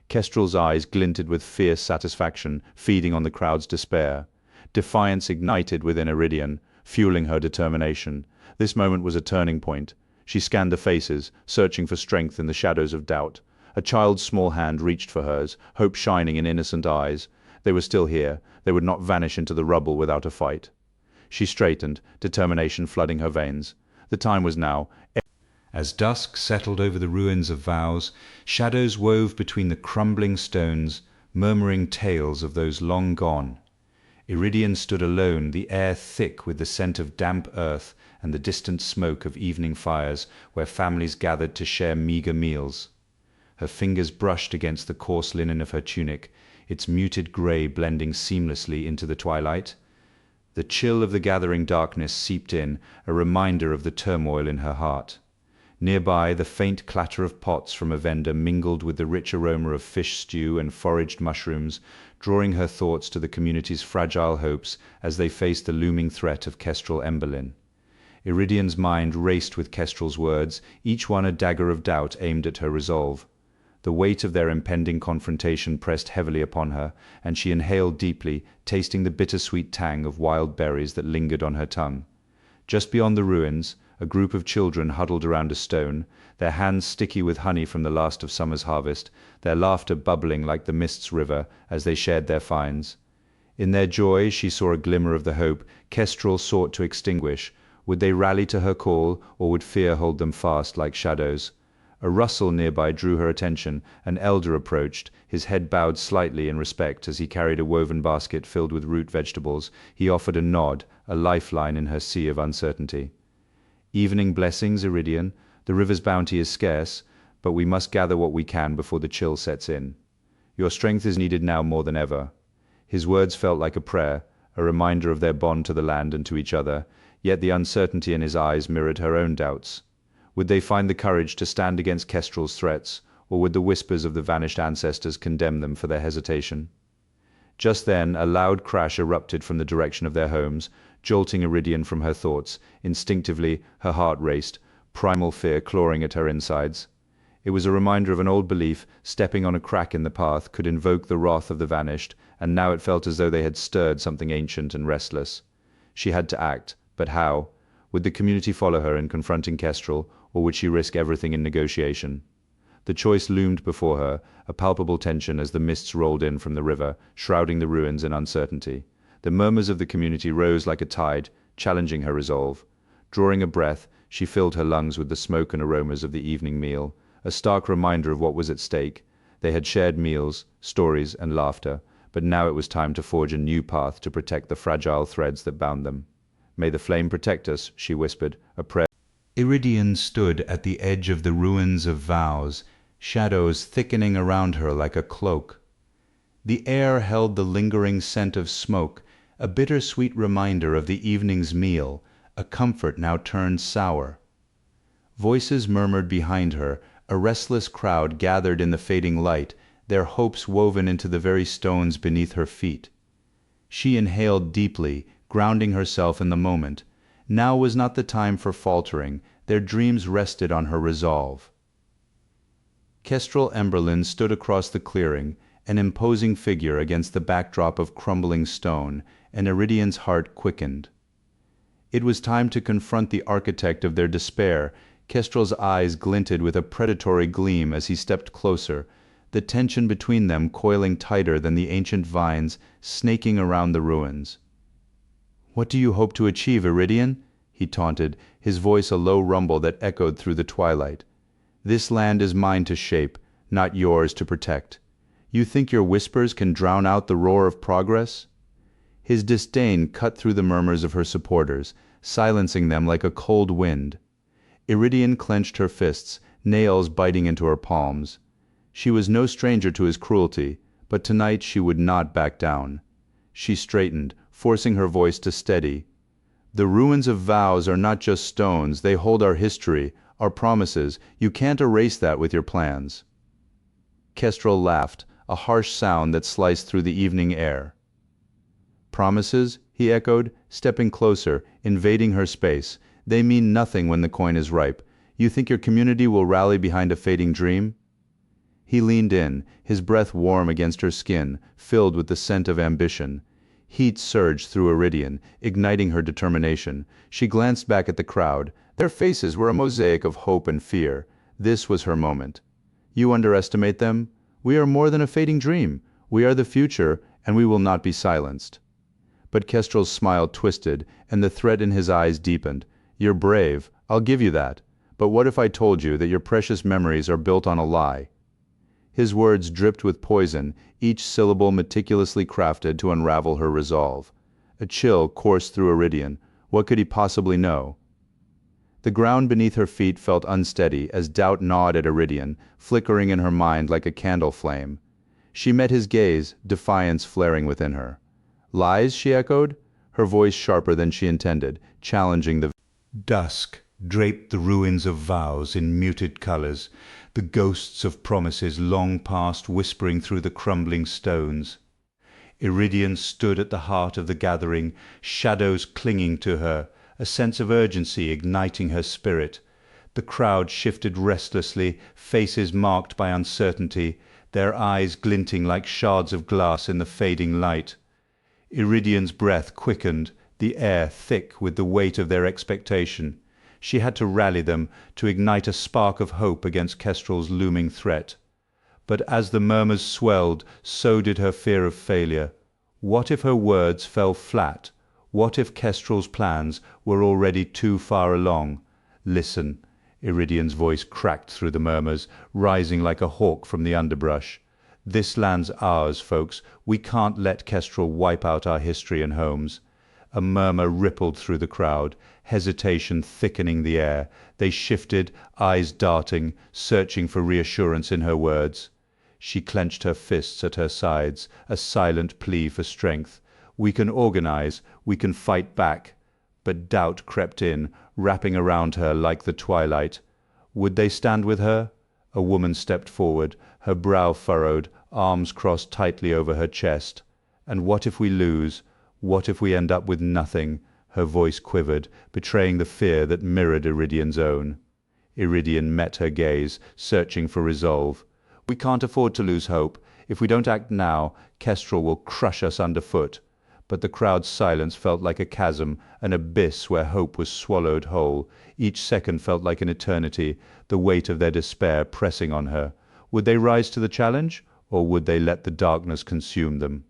Kestrel's eyes glinted with fierce satisfaction, feeding on the crowd's despair. Defiance ignited within Iridian, fueling her determination. This moment was a turning point. She scanned the faces, searching for strength in the shadows of doubt. A child's small hand reached for hers, hope shining in innocent eyes. They were still here. They would not vanish into the rubble without a fight. She straightened, determination flooding her veins. The time was now. As dusk settled over the ruins of vows, shadows wove between the crumbling stones, murmuring tales of those long gone. Iridian stood alone, the air thick with the scent of damp earth and the distant smoke of evening fires where families gathered to share meagre meals. Her fingers brushed against the coarse linen of her tunic, its muted grey blending seamlessly into the twilight. The chill of the gathering darkness seeped in, a reminder of the turmoil in her heart. Nearby, the faint clatter of pots from a vendor mingled with the rich aroma of fish stew and foraged mushrooms, drawing her thoughts to the community's fragile hopes as they faced the looming threat of Kestrel Emberlin. Iridian's mind raced with Kestrel's words, each one a dagger of doubt aimed at her resolve. The weight of their impending confrontation pressed heavily upon her, and she inhaled deeply, tasting the bittersweet tang of wild berries that lingered on her tongue. Just beyond the ruins, a group of children huddled around a stone, their hands sticky with honey from the last of summer's harvest, their laughter bubbling like the mist's river as they shared their finds. In their joy she saw a glimmer of the hope Kestrel sought to extinguish. Would they rally to her call, or would fear hold them fast like shadows? A rustle nearby drew her attention. An elder approached, his head bowed slightly in respect as he carried a woven basket filled with root vegetables. He offered a nod, a lifeline in her sea of uncertainty. Evening blessings, Iridian. The river's bounty is scarce, but we must gather what we can before the chill sets in. Your strength is needed now more than ever. His words felt like a prayer, a reminder of their bond to the land and to each other, yet the uncertainty in his eyes mirrored her own doubts. Would they find the courage to stand against Kestrel's threats, or would the whispers of the vanished ancestors condemn them for their hesitation? Just then, a loud crash erupted from the direction of their homes, jolting Iridian from her thoughts. Instinctively, her heart raced, primal fear clawing at her insides. It was a reminder of an old belief: stepping on a crack in the path could invoke the wrath of the vanished, and now it felt as though they had stirred something ancient and restless. She had to act, but how? Would the community follow her in confronting Kestrel, or would she risk everything in negotiation? The choice loomed before her, a palpable tension as the mists rolled in from the river, shrouding the ruins in uncertainty. The murmurs of the community rose like a tide, challenging her resolve. Drawing a breath, she filled her lungs with the smoke and aromas of the evening meal, a stark reminder of what was at stake. They had shared meals, stories, and laughter, but now it was time to forge a new path to protect the fragile threads that bound them. "May the flame protect us," she whispered, a prayer. Iridian stood at the edge of the ruins of vows, shadows thickening around her like a cloak. The air held the lingering scent of smoke, a bittersweet reminder of the evening's meal, a comfort now turned sour. Voices murmured behind her, a restless crowd gathered in the fading light, their hopes woven into the very stones beneath her feet. She inhaled deeply, grounding herself in the moment. Now was not the time for faltering. Their dreams rested on her resolve. Kestrel Emberlin stood across the clearing, an imposing figure against the backdrop of crumbling stone, and Iridian's heart quickened. It was time to confront the architect of their despair. Kestrel's eyes glinted with a predatory gleam as he stepped closer, the tension between them coiling tighter than the ancient vines snaking around the ruins. "What do you hope to achieve, Iridian?" he taunted, his voice a low rumble that echoed through the twilight. "This land is mine to shape, not yours to protect. You think your whispers can drown out the roar of progress?" His disdain cut through the murmurs of her supporters, silencing them like a cold wind. Iridian clenched her fists, nails biting into her palms. She was no stranger to his cruelty, but tonight she would not back down. She straightened, forcing her voice to steady. "The ruins of vows are not just stones, they hold our history, our promises. You can't erase that with your plans." Kestrel laughed, a harsh sound that sliced through the evening air. "Promises?" he echoed, stepping closer, invading her space. "They mean nothing when the coin is ripe. You think your community will rally behind a fading dream?" He leaned in, his breath warm against her skin, filled with the scent of ambition. Heat surged through Iridian, igniting her determination. She glanced back at the crowd. Their faces were a mosaic of hope and fear. This was her moment. "You underestimate them? We are more than a fading dream. We are the future, and we will not be silenced." But Kestrel's smile twisted, and the threat in his eyes deepened. "You're brave, I'll give you that. But what if I told you that your precious memories are built on a lie? His words dripped with poison, each syllable meticulously crafted to unravel her resolve. A chill coursed through Iridian. What could he possibly know? The ground beneath her feet felt unsteady as doubt gnawed at Iridian, flickering in her mind like a candle flame. She met his gaze, defiance flaring within her. Lies, she echoed, her voice sharper than she intended, challenging the Dusk draped the ruins of vows in muted colours, the ghosts of promises long past whispering through the crumbling stones. Iridian stood at the heart of the gathering, shadows clinging to her, a sense of urgency igniting her spirit. The crowd shifted restlessly, faces marked by uncertainty, their eyes glinting like shards of glass in the fading light. Iridian's breath quickened, the air thick with the weight of their expectation. She had to rally them, to ignite a spark of hope against Kestrel's looming threat. But as the murmurs swelled, so did her fear of failure. What if her words fell flat? What if Kestrel's plans were already too far along? Listen. Iridian's voice cracked through the murmurs, rising like a hawk from the underbrush. This land's ours, folks. We can't let Kestrel wipe out our history and homes. A murmur rippled through the crowd, hesitation thickening the air. They shifted, eyes darting, searching for reassurance in her words. She clenched her fists at her sides, a silent plea for strength. We can organize, we can fight back. But doubt crept in, wrapping around her like the twilight. Would they stand with her? A woman stepped forward, her brow furrowed, arms crossed tightly over her chest. And what if we lose? What if we end up with nothing? Her voice quivered, betraying the fear that mirrored Iridian's own. Iridian met her gaze, searching for resolve. We can't afford to lose hope. If we don't act now, Kestrel will crush us underfoot. But the crowd's silence felt like a chasm, an abyss where hope was swallowed whole. Each second felt like an eternity, the weight of their despair pressing on her. Would they rise to the challenge, or would they let the darkness consume them?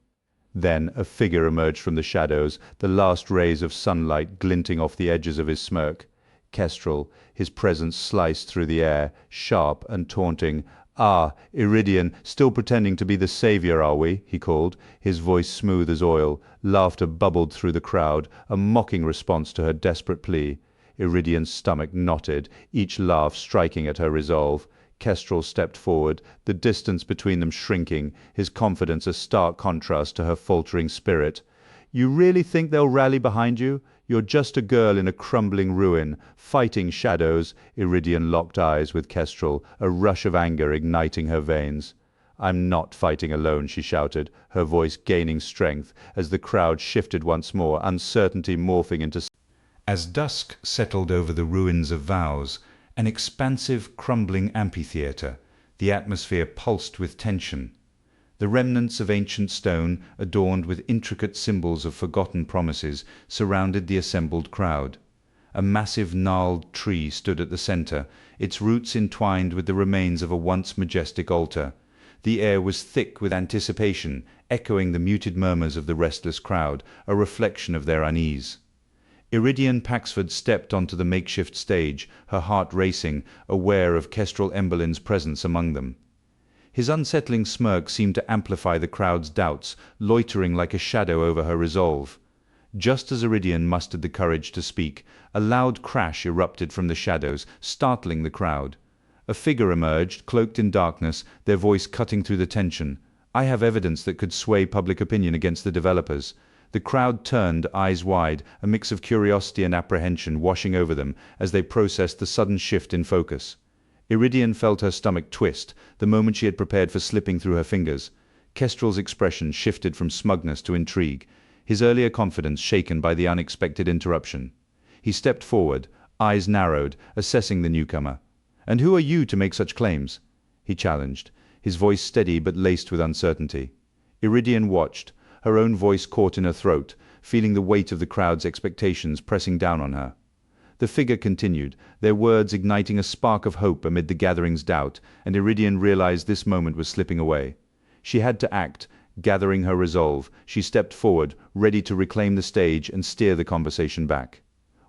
Then a figure emerged from the shadows, the last rays of sunlight glinting off the edges of his smirk. Kestrel, his presence sliced through the air, sharp and taunting. "Ah, Iridian, still pretending to be the savior, are we?" he called, his voice smooth as oil. Laughter bubbled through the crowd, a mocking response to her desperate plea. Iridian's stomach knotted, each laugh striking at her resolve. Kestrel stepped forward, the distance between them shrinking, his confidence a stark contrast to her faltering spirit. "You really think they'll rally behind you? You're just a girl in a crumbling ruin, fighting shadows." Iridian locked eyes with Kestrel, a rush of anger igniting her veins. "I'm not fighting alone," she shouted, her voice gaining strength as the crowd shifted once more, uncertainty morphing into... As dusk settled over the ruins of vows, an expansive, crumbling amphitheatre, the atmosphere pulsed with tension. The remnants of ancient stone, adorned with intricate symbols of forgotten promises, surrounded the assembled crowd. A massive gnarled tree stood at the centre, its roots entwined with the remains of a once majestic altar. The air was thick with anticipation, echoing the muted murmurs of the restless crowd, a reflection of their unease. Iridian Paxford stepped onto the makeshift stage, her heart racing, aware of Kestrel Emberlin's presence among them. His unsettling smirk seemed to amplify the crowd's doubts, loitering like a shadow over her resolve. Just as Iridian mustered the courage to speak, a loud crash erupted from the shadows, startling the crowd. A figure emerged, cloaked in darkness, their voice cutting through the tension. "I have evidence that could sway public opinion against the developers." The crowd turned, eyes wide, a mix of curiosity and apprehension washing over them as they processed the sudden shift in focus. Iridian felt her stomach twist, the moment she had prepared for slipping through her fingers. Kestrel's expression shifted from smugness to intrigue, his earlier confidence shaken by the unexpected interruption. He stepped forward, eyes narrowed, assessing the newcomer. "And who are you to make such claims?" he challenged, his voice steady but laced with uncertainty. Iridian watched, her own voice caught in her throat, feeling the weight of the crowd's expectations pressing down on her. The figure continued, their words igniting a spark of hope amid the gathering's doubt, and Iridian realized this moment was slipping away. She had to act, gathering her resolve. She stepped forward, ready to reclaim the stage and steer the conversation back.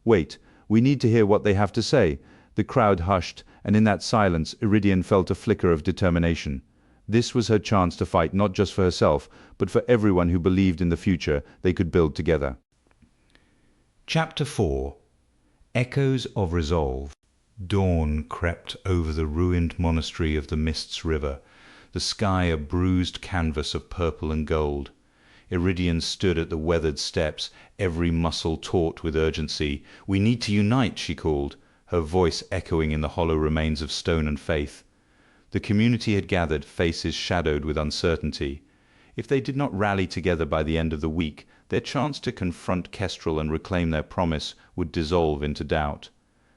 "Wait, we need to hear what they have to say." The crowd hushed, and in that silence Iridian felt a flicker of determination. This was her chance to fight not just for herself, but for everyone who believed in the future they could build together. Chapter 4. Echoes of Resolve. Dawn crept over the ruined monastery of the Mists River, the sky a bruised canvas of purple and gold. Iridian stood at the weathered steps, every muscle taut with urgency. "We need to unite," she called, her voice echoing in the hollow remains of stone and faith. The community had gathered, faces shadowed with uncertainty. If they did not rally together by the end of the week, their chance to confront Kestrel and reclaim their promise would dissolve into doubt.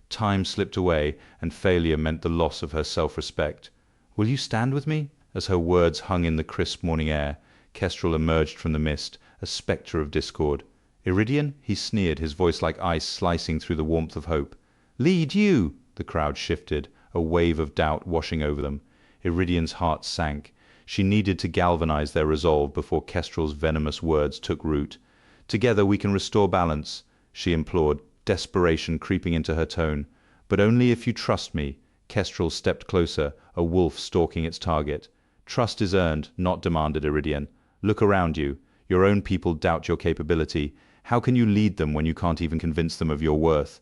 Time slipped away, and failure meant the loss of her self-respect. "Will you stand with me?" As her words hung in the crisp morning air, Kestrel emerged from the mist, a spectre of discord. "Iridian?" he sneered, his voice like ice slicing through the warmth of hope. "Lead you!" The crowd shifted, a wave of doubt washing over them. Iridian's heart sank. She needed to galvanize their resolve before Kestrel's venomous words took root. "Together we can restore balance," she implored, desperation creeping into her tone. "But only if you trust me." Kestrel stepped closer, a wolf stalking its target. "Trust is earned, not demanded, Iridian. Look around you. Your own people doubt your capability. How can you lead them when you can't even convince them of your worth?"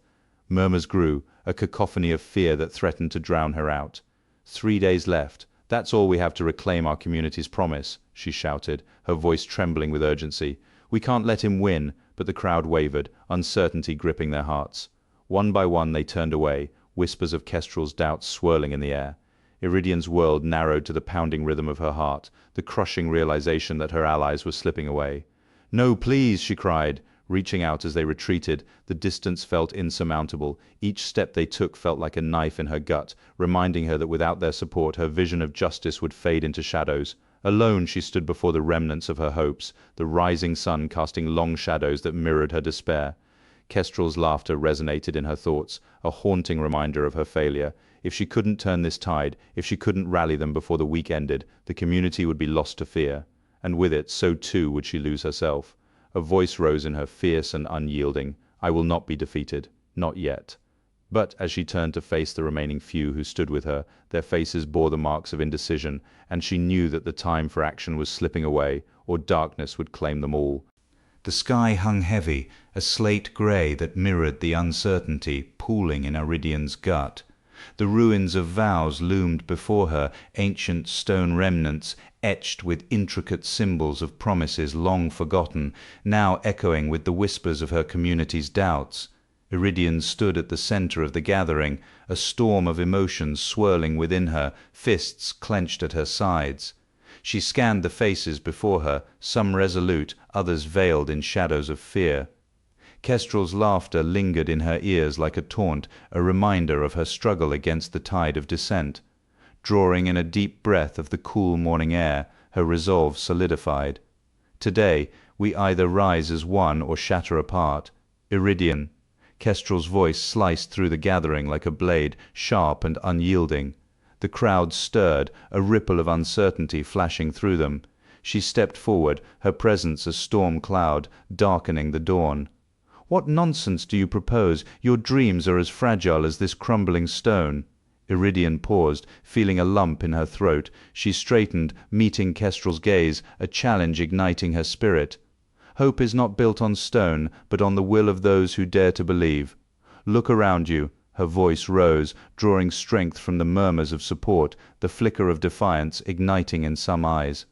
Murmurs grew, a cacophony of fear that threatened to drown her out. 3 days left. "That's all we have to reclaim our community's promise," she shouted, her voice trembling with urgency. "We can't let him win." But the crowd wavered, uncertainty gripping their hearts. One by one they turned away, whispers of Kestrel's doubts swirling in the air. Iridian's world narrowed to the pounding rhythm of her heart, the crushing realization that her allies were slipping away. "No, please!" she cried, reaching out as they retreated. The distance felt insurmountable. Each step they took felt like a knife in her gut, reminding her that without their support her vision of justice would fade into shadows. Alone she stood before the remnants of her hopes, the rising sun casting long shadows that mirrored her despair. Kestrel's laughter resonated in her thoughts, a haunting reminder of her failure. If she couldn't turn this tide, if she couldn't rally them before the week ended, the community would be lost to fear. And with it, so too would she lose herself. A voice rose in her, fierce and unyielding. "I will not be defeated. Not yet." But as she turned to face the remaining few who stood with her, their faces bore the marks of indecision, and she knew that the time for action was slipping away, or darkness would claim them all. The sky hung heavy, a slate grey that mirrored the uncertainty pooling in Iridian's gut. The ruins of vows loomed before her, ancient stone remnants, etched with intricate symbols of promises long forgotten, now echoing with the whispers of her community's doubts. Iridian stood at the center of the gathering, a storm of emotions swirling within her, fists clenched at her sides. She scanned the faces before her, some resolute, others veiled in shadows of fear. Kestrel's laughter lingered in her ears like a taunt, a reminder of her struggle against the tide of dissent. Drawing in a deep breath of the cool morning air, her resolve solidified. "Today, we either rise as one or shatter apart. Iridian." Kestrel's voice sliced through the gathering like a blade, sharp and unyielding. The crowd stirred, a ripple of uncertainty flashing through them. She stepped forward, her presence a storm cloud, darkening the dawn. "What nonsense do you propose? Your dreams are as fragile as this crumbling stone." Iridian paused, feeling a lump in her throat. She straightened, meeting Kestrel's gaze, a challenge igniting her spirit. "Hope is not built on stone, but on the will of those who dare to believe. Look around you." Her voice rose, drawing strength from the murmurs of support, the flicker of defiance igniting in some eyes.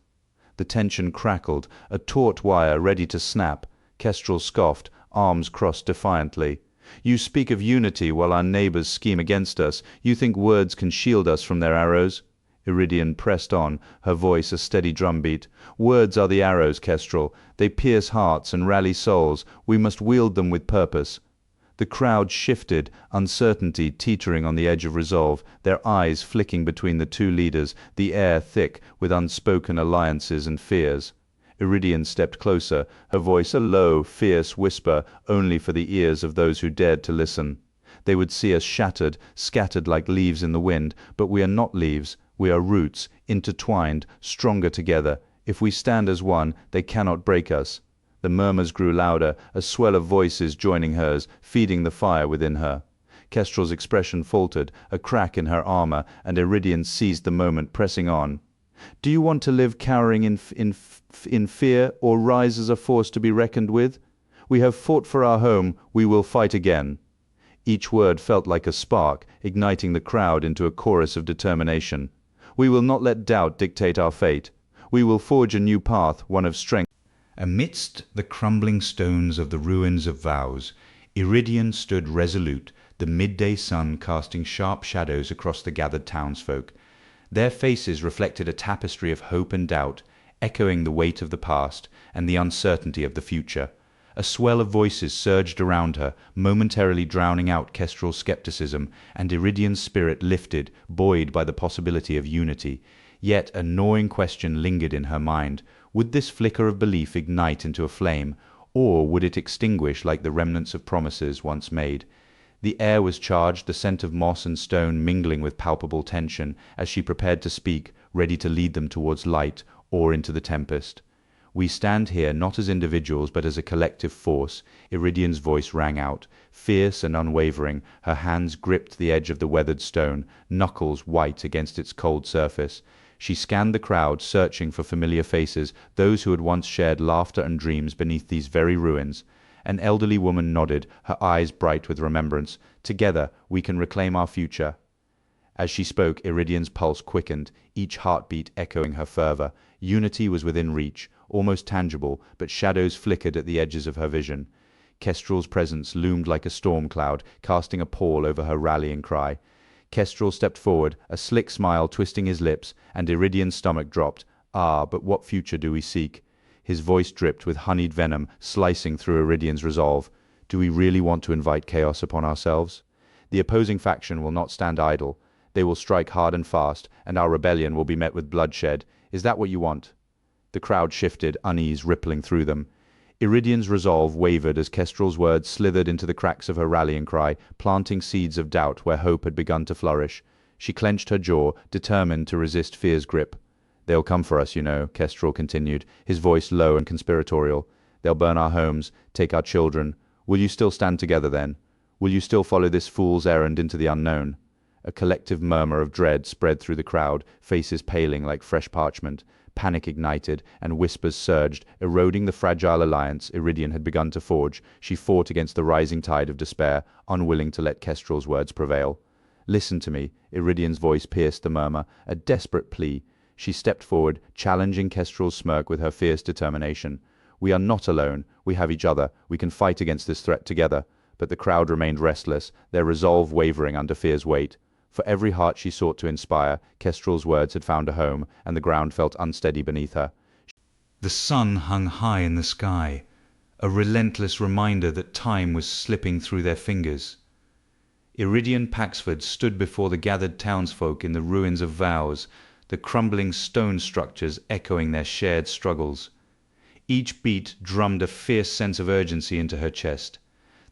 The tension crackled, a taut wire ready to snap. Kestrel scoffed, arms crossed defiantly. "You speak of unity while our neighbors scheme against us. You think words can shield us from their arrows?" Iridian pressed on, her voice a steady drumbeat. "Words are the arrows, Kestrel. They pierce hearts and rally souls. We must wield them with purpose." The crowd shifted, uncertainty teetering on the edge of resolve, their eyes flicking between the two leaders, the air thick with unspoken alliances and fears. Iridian stepped closer, her voice a low, fierce whisper only for the ears of those who dared to listen. "They would see us shattered, scattered like leaves in the wind, but we are not leaves. We are roots, intertwined, stronger together. If we stand as one, they cannot break us." The murmurs grew louder, a swell of voices joining hers, feeding the fire within her. Kestrel's expression faltered, a crack in her armor, and Iridian seized the moment, pressing on. "Do you want to live cowering in fear, or rise as a force to be reckoned with? We have fought for our home, we will fight again." Each word felt like a spark, igniting the crowd into a chorus of determination. "We will not let doubt dictate our fate. We will forge a new path, one of strength." Amidst the crumbling stones of the ruins of vows, Iridian stood resolute, the midday sun casting sharp shadows across the gathered townsfolk. Their faces reflected a tapestry of hope and doubt, echoing the weight of the past and the uncertainty of the future. A swell of voices surged around her, momentarily drowning out Kestrel's skepticism, and Iridian's spirit lifted, buoyed by the possibility of unity. Yet a gnawing question lingered in her mind. Would this flicker of belief ignite into a flame, or would it extinguish like the remnants of promises once made? The air was charged, the scent of moss and stone mingling with palpable tension, as she prepared to speak, ready to lead them towards light or into the tempest. "We stand here not as individuals but as a collective force," Iridian's voice rang out, fierce and unwavering. Her hands gripped the edge of the weathered stone, knuckles white against its cold surface. She scanned the crowd, searching for familiar faces, those who had once shared laughter and dreams beneath these very ruins. An elderly woman nodded, her eyes bright with remembrance. "Together we can reclaim our future." As she spoke, Iridian's pulse quickened, each heartbeat echoing her fervor. Unity was within reach, almost tangible, but shadows flickered at the edges of her vision. Kestrel's presence loomed like a storm cloud, casting a pall over her rallying cry. Kestrel stepped forward, a slick smile twisting his lips, and Iridian's stomach dropped. "Ah, but what future do we seek?" His voice dripped with honeyed venom, slicing through Iridian's resolve. "Do we really want to invite chaos upon ourselves? The opposing faction will not stand idle. They will strike hard and fast, and our rebellion will be met with bloodshed. Is that what you want?" The crowd shifted, unease rippling through them. Iridian's resolve wavered as Kestrel's words slithered into the cracks of her rallying cry, planting seeds of doubt where hope had begun to flourish. She clenched her jaw, determined to resist fear's grip. "They'll come for us, you know," Kestrel continued, his voice low and conspiratorial. "They'll burn our homes, take our children. Will you still stand together then? Will you still follow this fool's errand into the unknown?" A collective murmur of dread spread through the crowd, faces paling like fresh parchment. Panic ignited, and whispers surged, eroding the fragile alliance Iridian had begun to forge. She fought against the rising tide of despair, unwilling to let Kestrel's words prevail. "Listen to me," Iridian's voice pierced the murmur, a desperate plea. She stepped forward, challenging Kestrel's smirk with her fierce determination. "We are not alone. We have each other. We can fight against this threat together." But the crowd remained restless, their resolve wavering under fear's weight. For every heart she sought to inspire, Kestrel's words had found a home, and the ground felt unsteady beneath her. The sun hung high in the sky, a relentless reminder that time was slipping through their fingers. Iridian Paxford stood before the gathered townsfolk in the ruins of vows, the crumbling stone structures echoing their shared struggles. Each beat drummed a fierce sense of urgency into her chest.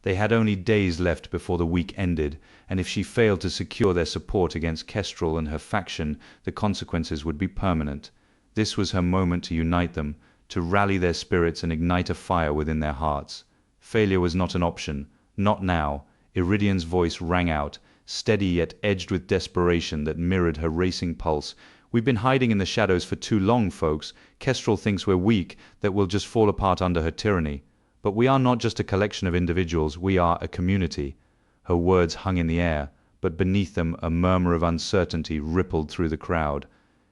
They had only days left before the week ended, and if she failed to secure their support against Kestrel and her faction, the consequences would be permanent. This was her moment to unite them, to rally their spirits and ignite a fire within their hearts. Failure was not an option, not now. Iridian's voice rang out, steady yet edged with desperation that mirrored her racing pulse. "We've been hiding in the shadows for too long, folks. Kestrel thinks we're weak, that we'll just fall apart under her tyranny. But we are not just a collection of individuals, we are a community." Her words hung in the air, but beneath them a murmur of uncertainty rippled through the crowd.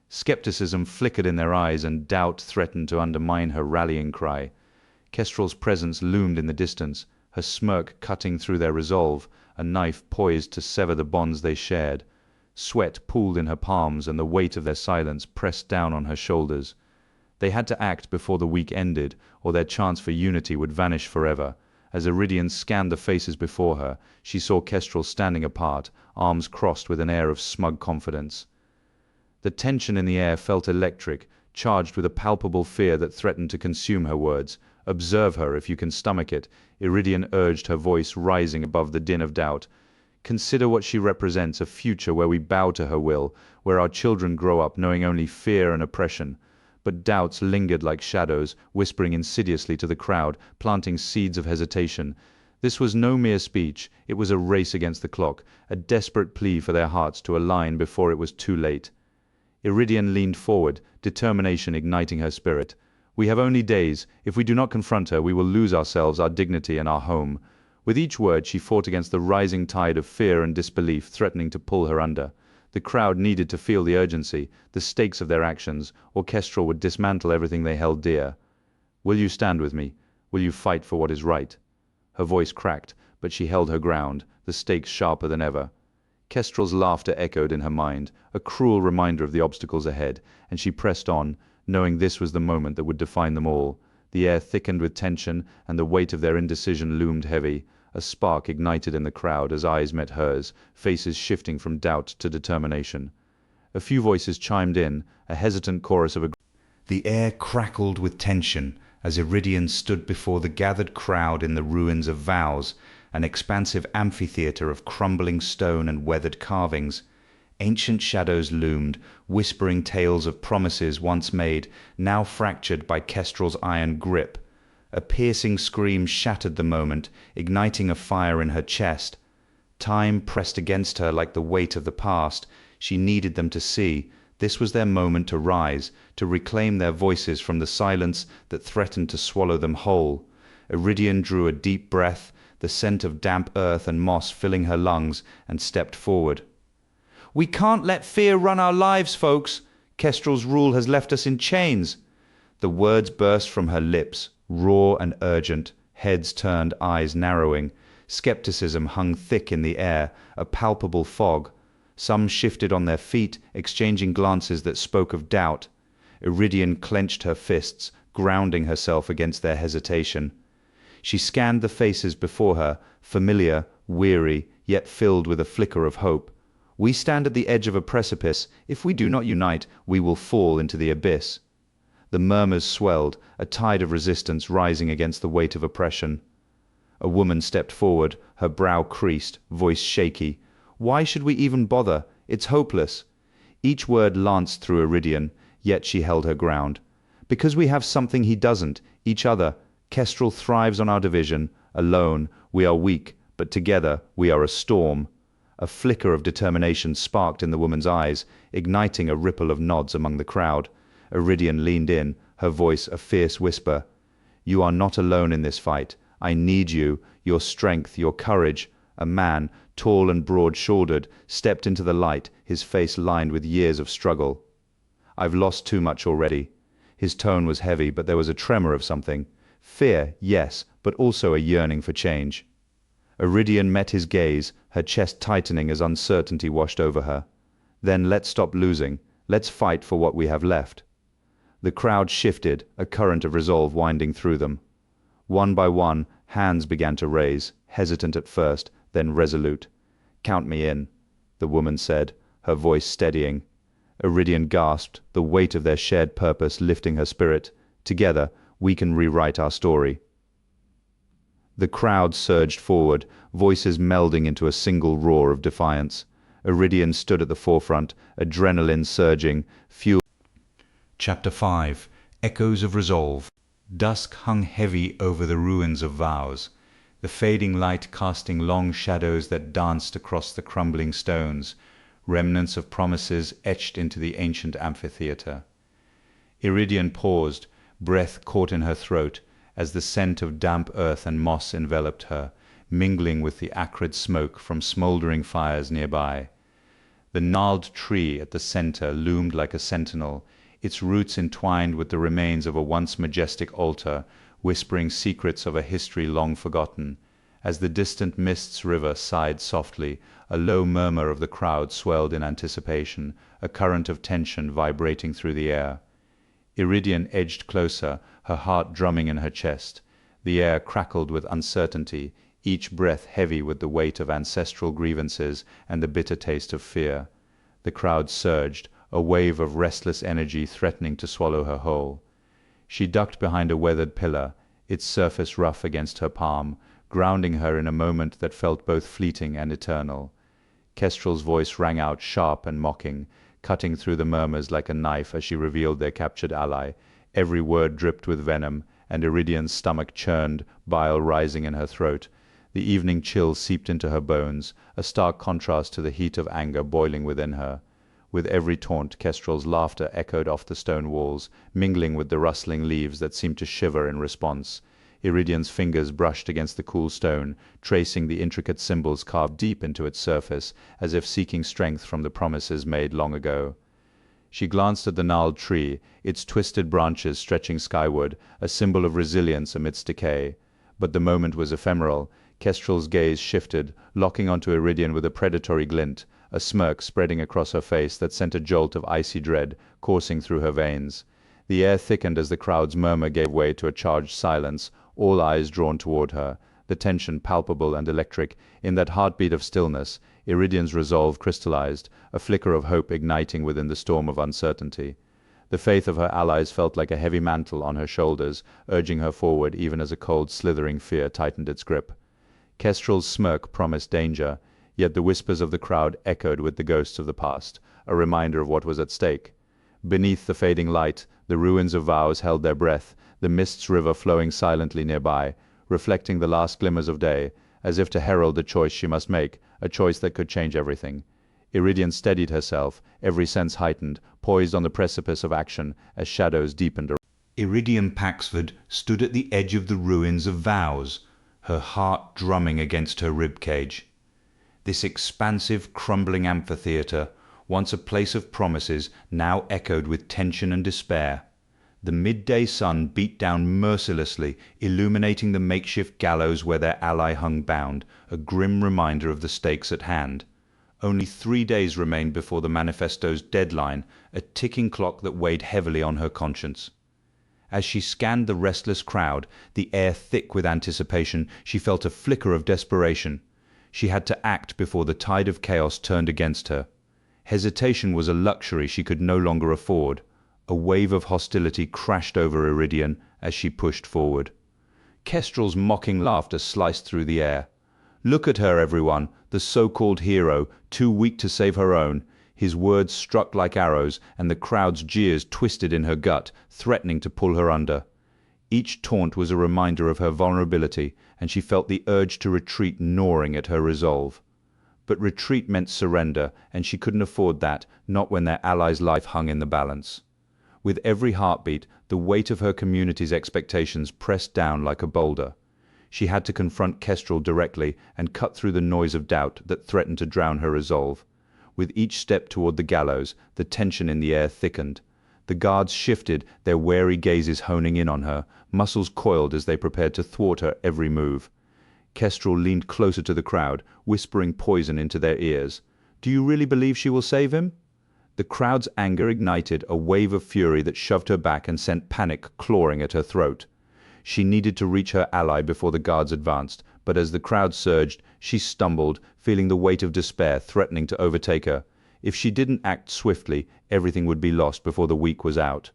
Skepticism flickered in their eyes, and doubt threatened to undermine her rallying cry. Kestrel's presence loomed in the distance, her smirk cutting through their resolve, a knife poised to sever the bonds they shared. Sweat pooled in her palms, and the weight of their silence pressed down on her shoulders. They had to act before the week ended, or their chance for unity would vanish forever. As Iridian scanned the faces before her, she saw Kestrel standing apart, arms crossed with an air of smug confidence. The tension in the air felt electric, charged with a palpable fear that threatened to consume her words. "Observe her, if you can stomach it," Iridian urged, her voice rising above the din of doubt. "Consider what she represents, a future where we bow to her will, where our children grow up knowing only fear and oppression." But doubts lingered like shadows, whispering insidiously to the crowd, planting seeds of hesitation. This was no mere speech, it was a race against the clock, a desperate plea for their hearts to align before it was too late. Iridian leaned forward, determination igniting her spirit. We have only days. If we do not confront her, we will lose ourselves, our dignity, and our home. With each word, she fought against the rising tide of fear and disbelief threatening to pull her under. The crowd needed to feel the urgency, the stakes of their actions, or Kestrel would dismantle everything they held dear. Will you stand with me? Will you fight for what is right? Her voice cracked, but she held her ground, the stakes sharper than ever. Kestrel's laughter echoed in her mind, a cruel reminder of the obstacles ahead, and she pressed on, knowing this was the moment that would define them all. The air thickened with tension, and the weight of their indecision loomed heavy. A spark ignited in the crowd as eyes met hers, faces shifting from doubt to determination. A few voices chimed in, a hesitant chorus of agreement. The air crackled with tension as Iridian stood before the gathered crowd in the ruins of Vows, an expansive amphitheatre of crumbling stone and weathered carvings. Ancient shadows loomed, whispering tales of promises once made, now fractured by Kestrel's iron grip. A piercing scream shattered the moment, igniting a fire in her chest. Time pressed against her like the weight of the past. She needed them to see. This was their moment to rise, to reclaim their voices from the silence that threatened to swallow them whole. Iridian drew a deep breath, the scent of damp earth and moss filling her lungs, and stepped forward. "We can't let fear run our lives, folks. Kestrel's rule has left us in chains." The words burst from her lips, raw and urgent, heads turned, eyes narrowing. Skepticism hung thick in the air, a palpable fog. Some shifted on their feet, exchanging glances that spoke of doubt. Iridian clenched her fists, grounding herself against their hesitation. She scanned the faces before her, familiar, weary, yet filled with a flicker of hope. We stand at the edge of a precipice. If we do not unite, we will fall into the abyss. The murmurs swelled, a tide of resistance rising against the weight of oppression. A woman stepped forward, her brow creased, voice shaky. "Why should we even bother? It's hopeless." Each word lanced through Iridian, yet she held her ground. "Because we have something he doesn't, each other. Kestrel thrives on our division. Alone, we are weak, but together we are a storm." A flicker of determination sparked in the woman's eyes, igniting a ripple of nods among the crowd. Iridian leaned in, her voice a fierce whisper. "You are not alone in this fight. I need you, your strength, your courage." A man, tall and broad-shouldered, stepped into the light, his face lined with years of struggle. "I've lost too much already." His tone was heavy, but there was a tremor of something. Fear, yes, but also a yearning for change. Iridian met his gaze, her chest tightening as uncertainty washed over her. "Then let's stop losing. Let's fight for what we have left." The crowd shifted, a current of resolve winding through them. One by one, hands began to raise, hesitant at first, then resolute. "Count me in," the woman said, her voice steadying. Iridian gasped, the weight of their shared purpose lifting her spirit. "Together, we can rewrite our story." The crowd surged forward, voices melding into a single roar of defiance. Iridian stood at the forefront, adrenaline surging, fuel. Chapter 5. Echoes of Resolve. Dusk hung heavy over the ruins of Vows, the fading light casting long shadows that danced across the crumbling stones, remnants of promises etched into the ancient amphitheatre. Iridian paused, breath caught in her throat, as the scent of damp earth and moss enveloped her, mingling with the acrid smoke from smouldering fires nearby. The gnarled tree at the center loomed like a sentinel, its roots entwined with the remains of a once majestic altar, whispering secrets of a history long forgotten. As the distant mist's river sighed softly, a low murmur of the crowd swelled in anticipation, a current of tension vibrating through the air. Iridian edged closer, her heart drumming in her chest. The air crackled with uncertainty, each breath heavy with the weight of ancestral grievances and the bitter taste of fear. The crowd surged, a wave of restless energy threatening to swallow her whole. She ducked behind a weathered pillar, its surface rough against her palm, grounding her in a moment that felt both fleeting and eternal. Kestrel's voice rang out sharp and mocking, cutting through the murmurs like a knife as she revealed their captured ally. Every word dripped with venom, and Iridian's stomach churned, bile rising in her throat. The evening chill seeped into her bones, a stark contrast to the heat of anger boiling within her. With every taunt, Kestrel's laughter echoed off the stone walls, mingling with the rustling leaves that seemed to shiver in response. Iridian's fingers brushed against the cool stone, tracing the intricate symbols carved deep into its surface, as if seeking strength from the promises made long ago. She glanced at the gnarled tree, its twisted branches stretching skyward, a symbol of resilience amidst decay. But the moment was ephemeral. Kestrel's gaze shifted, locking onto Iridian with a predatory glint, a smirk spreading across her face that sent a jolt of icy dread coursing through her veins. The air thickened as the crowd's murmur gave way to a charged silence, all eyes drawn toward her, the tension palpable and electric. In that heartbeat of stillness, Iridian's resolve crystallized, a flicker of hope igniting within the storm of uncertainty. The faith of her allies felt like a heavy mantle on her shoulders, urging her forward even as a cold, slithering fear tightened its grip. Kestrel's smirk promised danger, yet the whispers of the crowd echoed with the ghosts of the past, a reminder of what was at stake. Beneath the fading light, the ruins of vows held their breath, the mist's river flowing silently nearby, reflecting the last glimmers of day, as if to herald the choice she must make, a choice that could change everything. Iridian steadied herself, every sense heightened, poised on the precipice of action as shadows deepened. Iridian Paxford stood at the edge of the ruins of vows, her heart drumming against her ribcage. This expansive, crumbling amphitheatre, once a place of promises, now echoed with tension and despair. The midday sun beat down mercilessly, illuminating the makeshift gallows where their ally hung bound, a grim reminder of the stakes at hand. Only 3 days remained before the manifesto's deadline, a ticking clock that weighed heavily on her conscience. As she scanned the restless crowd, the air thick with anticipation, she felt a flicker of desperation. She had to act before the tide of chaos turned against her. Hesitation was a luxury she could no longer afford. A wave of hostility crashed over Iridian as she pushed forward. Kestrel's mocking laughter sliced through the air. "Look at her, everyone, the so-called hero, too weak to save her own." His words struck like arrows, and the crowd's jeers twisted in her gut, threatening to pull her under. Each taunt was a reminder of her vulnerability, and she felt the urge to retreat gnawing at her resolve. But retreat meant surrender, and she couldn't afford that, not when their ally's life hung in the balance. With every heartbeat, the weight of her community's expectations pressed down like a boulder. She had to confront Kestrel directly and cut through the noise of doubt that threatened to drown her resolve. With each step toward the gallows, the tension in the air thickened. The guards shifted, their wary gazes honing in on her, muscles coiled as they prepared to thwart her every move. Kestrel leaned closer to the crowd, whispering poison into their ears. "Do you really believe she will save him?" The crowd's anger ignited a wave of fury that shoved her back and sent panic clawing at her throat. She needed to reach her ally before the guards advanced, but as the crowd surged, she stumbled, feeling the weight of despair threatening to overtake her. If she didn't act swiftly, everything would be lost before the week was out.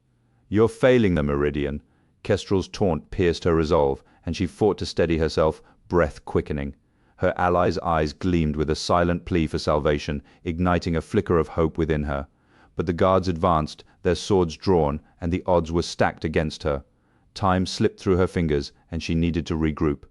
"You're failing them, Iridian." Kestrel's taunt pierced her resolve, and she fought to steady herself, breath quickening. Her ally's eyes gleamed with a silent plea for salvation, igniting a flicker of hope within her. But the guards advanced, their swords drawn, and the odds were stacked against her. Time slipped through her fingers, and she needed to regroup.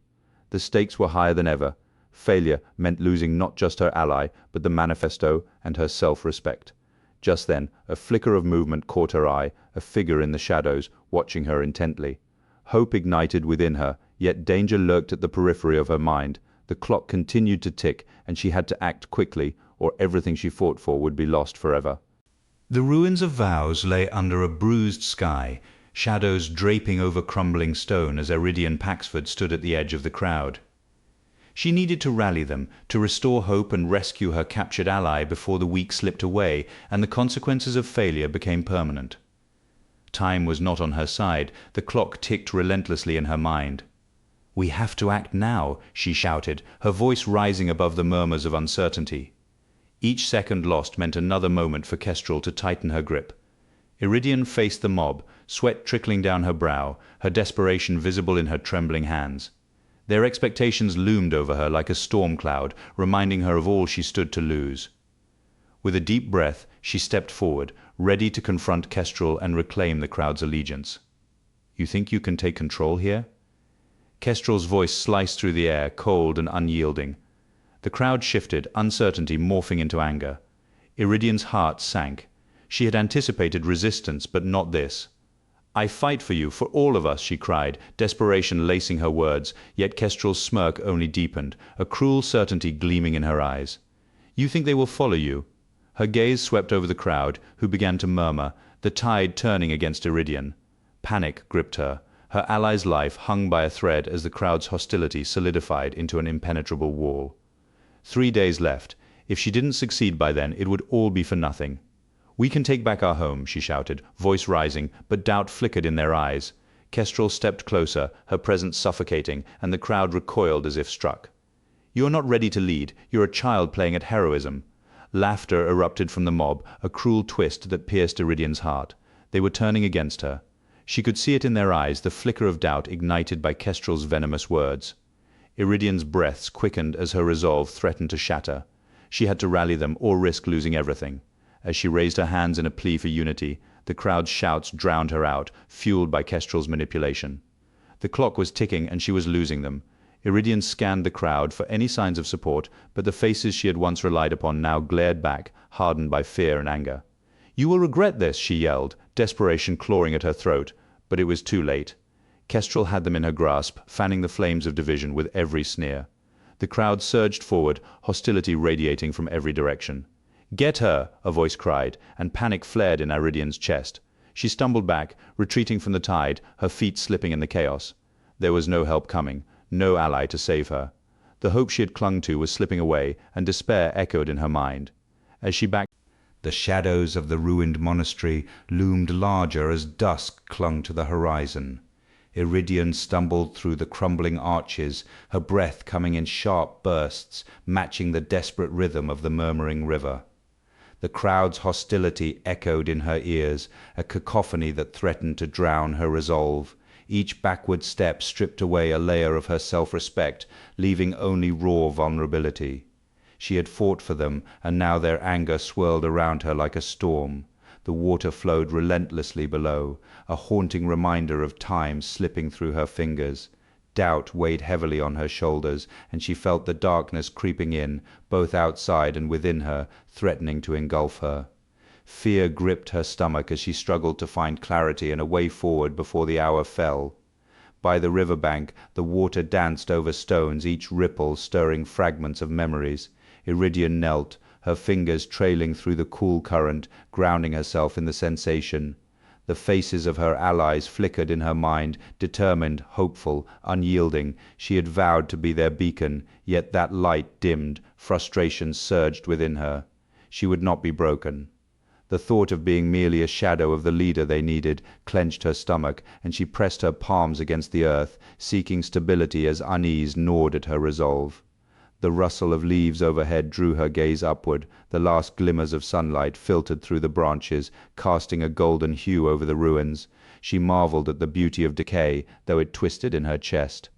The stakes were higher than ever. Failure meant losing not just her ally, but the manifesto and her self-respect. Just then, a flicker of movement caught her eye, a figure in the shadows, watching her intently. Hope ignited within her, yet danger lurked at the periphery of her mind. The clock continued to tick, and she had to act quickly, or everything she fought for would be lost forever. The ruins of vows lay under a bruised sky, shadows draping over crumbling stone as Iridian Paxford stood at the edge of the crowd. She needed to rally them, to restore hope and rescue her captured ally before the week slipped away and the consequences of failure became permanent. Time was not on her side. The clock ticked relentlessly in her mind. "We have to act now," she shouted, her voice rising above the murmurs of uncertainty. Each second lost meant another moment for Kestrel to tighten her grip. Iridian faced the mob, sweat trickling down her brow, her desperation visible in her trembling hands. Their expectations loomed over her like a storm cloud, reminding her of all she stood to lose. With a deep breath, she stepped forward, ready to confront Kestrel and reclaim the crowd's allegiance. "You think you can take control here?" Kestrel's voice sliced through the air, cold and unyielding. The crowd shifted, uncertainty morphing into anger. Iridian's heart sank. She had anticipated resistance, but not this. "I fight for you, for all of us," she cried, desperation lacing her words, yet Kestrel's smirk only deepened, a cruel certainty gleaming in her eyes. "You think they will follow you?" Her gaze swept over the crowd, who began to murmur, the tide turning against Iridian. Panic gripped her. Her ally's life hung by a thread as the crowd's hostility solidified into an impenetrable wall. 3 days left. If she didn't succeed by then, it would all be for nothing. "We can take back our home," she shouted, voice rising, but doubt flickered in their eyes. Kestrel stepped closer, her presence suffocating, and the crowd recoiled as if struck. "You are not ready to lead. You're a child playing at heroism." Laughter erupted from the mob, a cruel twist that pierced Iridian's heart. They were turning against her. She could see it in their eyes, the flicker of doubt ignited by Kestrel's venomous words. Iridian's breaths quickened as her resolve threatened to shatter. She had to rally them or risk losing everything. As she raised her hands in a plea for unity, the crowd's shouts drowned her out, fueled by Kestrel's manipulation. The clock was ticking and she was losing them. Iridian scanned the crowd for any signs of support, but the faces she had once relied upon now glared back, hardened by fear and anger. "You will regret this," she yelled, desperation clawing at her throat, but it was too late. Kestrel had them in her grasp, fanning the flames of division with every sneer. The crowd surged forward, hostility radiating from every direction. "Get her!" a voice cried, and panic flared in Iridian's chest. She stumbled back, retreating from the tide, her feet slipping in the chaos. There was no help coming, no ally to save her. The hope she had clung to was slipping away, and despair echoed in her mind. As she backed, the shadows of the ruined monastery loomed larger as dusk clung to the horizon. Iridian stumbled through the crumbling arches, her breath coming in sharp bursts, matching the desperate rhythm of the murmuring river. The crowd's hostility echoed in her ears, a cacophony that threatened to drown her resolve. Each backward step stripped away a layer of her self-respect, leaving only raw vulnerability. She had fought for them, and now their anger swirled around her like a storm. The water flowed relentlessly below, a haunting reminder of time slipping through her fingers. Doubt weighed heavily on her shoulders, and she felt the darkness creeping in, both outside and within her, threatening to engulf her. Fear gripped her stomach as she struggled to find clarity and a way forward before the hour fell. By the river bank, the water danced over stones, each ripple stirring fragments of memories. Iridian knelt, her fingers trailing through the cool current, grounding herself in the sensation. The faces of her allies flickered in her mind, determined, hopeful, unyielding. She had vowed to be their beacon, yet that light dimmed, frustration surged within her. She would not be broken. The thought of being merely a shadow of the leader they needed clenched her stomach, and she pressed her palms against the earth, seeking stability as unease gnawed at her resolve. The rustle of leaves overhead drew her gaze upward. The last glimmers of sunlight filtered through the branches, casting a golden hue over the ruins. She marveled at the beauty of decay, though it twisted in her chest.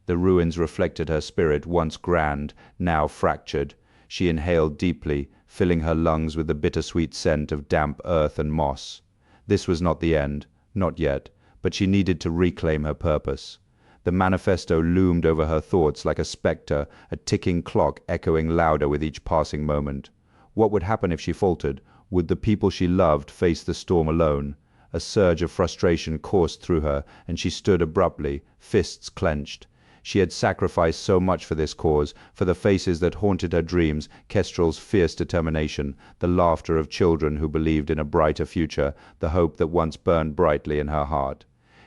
The ruins reflected her spirit, once grand, now fractured. She inhaled deeply, filling her lungs with the bittersweet scent of damp earth and moss. This was not the end, not yet, but she needed to reclaim her purpose. The manifesto loomed over her thoughts like a spectre, a ticking clock echoing louder with each passing moment. What would happen if she faltered? Would the people she loved face the storm alone? A surge of frustration coursed through her, and she stood abruptly, fists clenched. She had sacrificed so much for this cause, for the faces that haunted her dreams, Kestrel's fierce determination, the laughter of children who believed in a brighter future, the hope that once burned brightly in her heart.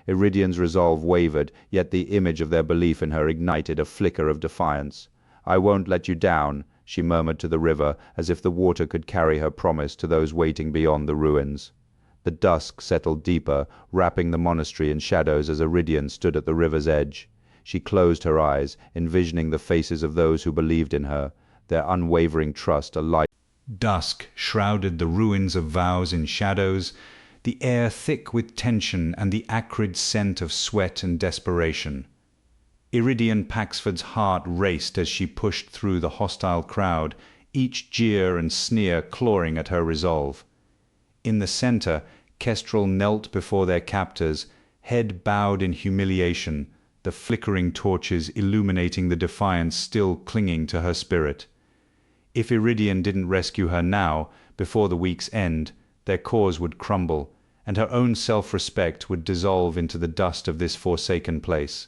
Iridian's resolve wavered, yet the image of their belief in her ignited a flicker of defiance. "I won't let you down," she murmured to the river, as if the water could carry her promise to those waiting beyond the ruins. The dusk settled deeper, wrapping the monastery in shadows as Iridian stood at the river's edge. She closed her eyes, envisioning the faces of those who believed in her, their unwavering trust alight. Dusk shrouded the ruins of vows in shadows, the air thick with tension and the acrid scent of sweat and desperation. Iridian Paxford's heart raced as she pushed through the hostile crowd, each jeer and sneer clawing at her resolve. In the center, Kestrel knelt before their captors, head bowed in humiliation, the flickering torches illuminating the defiance still clinging to her spirit. If Iridian didn't rescue her now, before the week's end, their cause would crumble, and her own self-respect would dissolve into the dust of this forsaken place.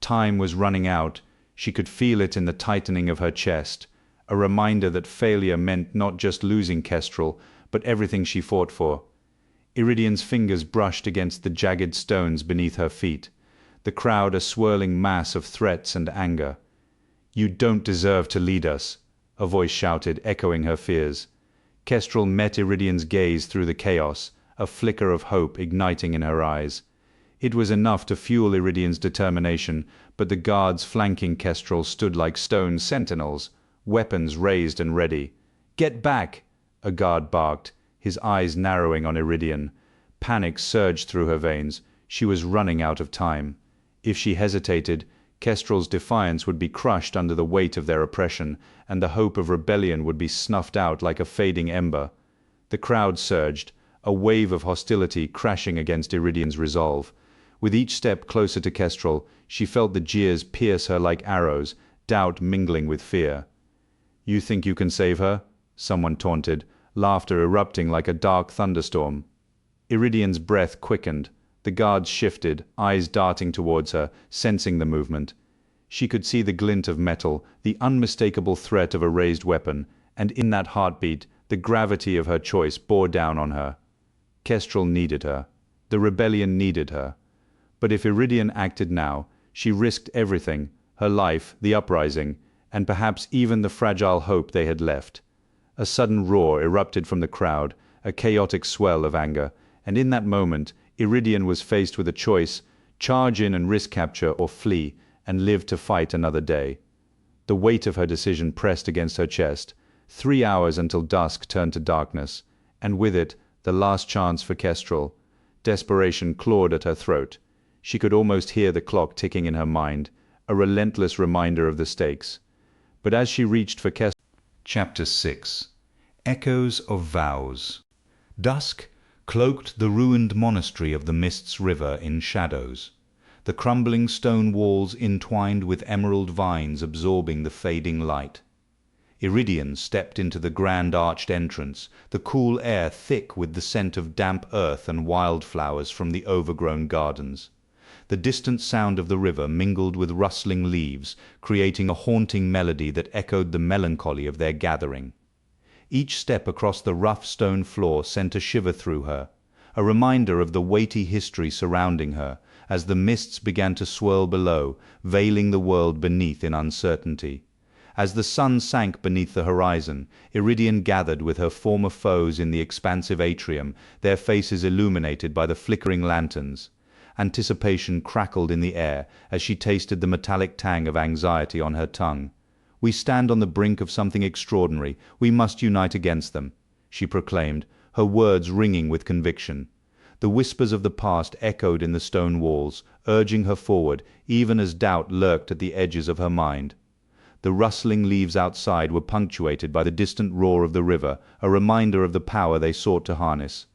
Time was running out. She could feel it in the tightening of her chest, a reminder that failure meant not just losing Kestrel, but everything she fought for. Iridian's fingers brushed against the jagged stones beneath her feet, the crowd a swirling mass of threats and anger. "You don't deserve to lead us," a voice shouted, echoing her fears. Kestrel met Iridian's gaze through the chaos, a flicker of hope igniting in her eyes. It was enough to fuel Iridian's determination, but the guards flanking Kestrel stood like stone sentinels, weapons raised and ready. "Get back!" a guard barked, his eyes narrowing on Iridian. Panic surged through her veins. She was running out of time. If she hesitated, Kestrel's defiance would be crushed under the weight of their oppression, and the hope of rebellion would be snuffed out like a fading ember. The crowd surged, a wave of hostility crashing against Iridian's resolve. With each step closer to Kestrel, she felt the jeers pierce her like arrows, doubt mingling with fear. "You think you can save her?" someone taunted, laughter erupting like a dark thunderstorm. Iridian's breath quickened. The guards shifted, eyes darting towards her, sensing the movement. She could see the glint of metal, the unmistakable threat of a raised weapon, and in that heartbeat, the gravity of her choice bore down on her. Kestrel needed her. The rebellion needed her. But if Iridian acted now, she risked everything, her life, the uprising, and perhaps even the fragile hope they had left. A sudden roar erupted from the crowd, a chaotic swell of anger, and in that moment, Iridian was faced with a choice: charge in and risk capture, or flee and live to fight another day. The weight of her decision pressed against her chest. 3 hours until dusk turned to darkness, and with it, the last chance for Kestrel. Desperation clawed at her throat. She could almost hear the clock ticking in her mind, a relentless reminder of the stakes. But as she reached for Kestrel... Chapter 6. Echoes of Vows. Dusk cloaked the ruined monastery of the Mist's River in shadows, the crumbling stone walls entwined with emerald vines absorbing the fading light. Iridian stepped into the grand arched entrance, the cool air thick with the scent of damp earth and wildflowers from the overgrown gardens. The distant sound of the river mingled with rustling leaves, creating a haunting melody that echoed the melancholy of their gathering. Each step across the rough stone floor sent a shiver through her, a reminder of the weighty history surrounding her, as the mists began to swirl below, veiling the world beneath in uncertainty. As the sun sank beneath the horizon, Iridian gathered with her former foes in the expansive atrium, their faces illuminated by the flickering lanterns. Anticipation crackled in the air as she tasted the metallic tang of anxiety on her tongue. "We stand on the brink of something extraordinary. We must unite against them," she proclaimed, her words ringing with conviction. The whispers of the past echoed in the stone walls, urging her forward, even as doubt lurked at the edges of her mind. The rustling leaves outside were punctuated by the distant roar of the river, a reminder of the power they sought to harness.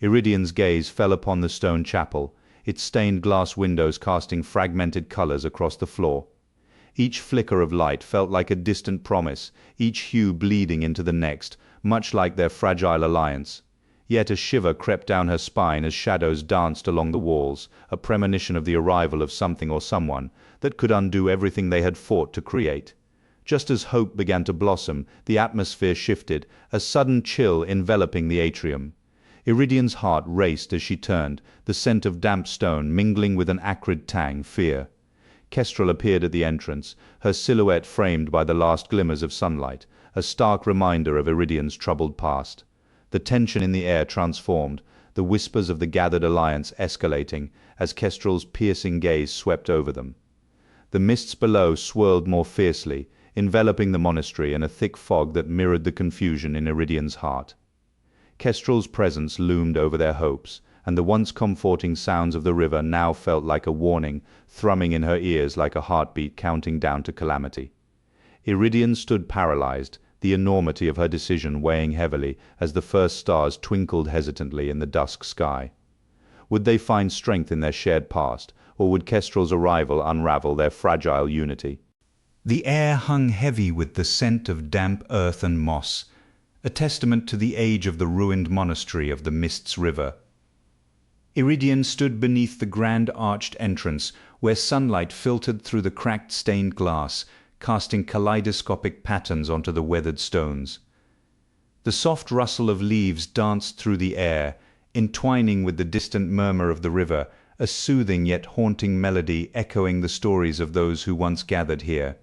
Iridian's gaze fell upon the stone chapel, its stained glass windows casting fragmented colors across the floor. Each flicker of light felt like a distant promise, each hue bleeding into the next, much like their fragile alliance. Yet a shiver crept down her spine as shadows danced along the walls, a premonition of the arrival of something or someone that could undo everything they had fought to create. Just as hope began to blossom, the atmosphere shifted, a sudden chill enveloping the atrium. Iridian's heart raced as she turned, the scent of damp stone mingling with an acrid tang, fear. Kestrel appeared at the entrance, her silhouette framed by the last glimmers of sunlight, a stark reminder of Iridian's troubled past. The tension in the air transformed, the whispers of the gathered alliance escalating as Kestrel's piercing gaze swept over them. The mists below swirled more fiercely, enveloping the monastery in a thick fog that mirrored the confusion in Iridian's heart. Kestrel's presence loomed over their hopes, and the once comforting sounds of the river now felt like a warning, thrumming in her ears like a heartbeat counting down to calamity. Iridian stood paralyzed, the enormity of her decision weighing heavily as the first stars twinkled hesitantly in the dusk sky. Would they find strength in their shared past, or would Kestrel's arrival unravel their fragile unity? The air hung heavy with the scent of damp earth and moss, a testament to the age of the ruined monastery of the Mists River. Iridian stood beneath the grand arched entrance, where sunlight filtered through the cracked stained glass, casting kaleidoscopic patterns onto the weathered stones. The soft rustle of leaves danced through the air, entwining with the distant murmur of the river, a soothing yet haunting melody echoing the stories of those who once gathered here.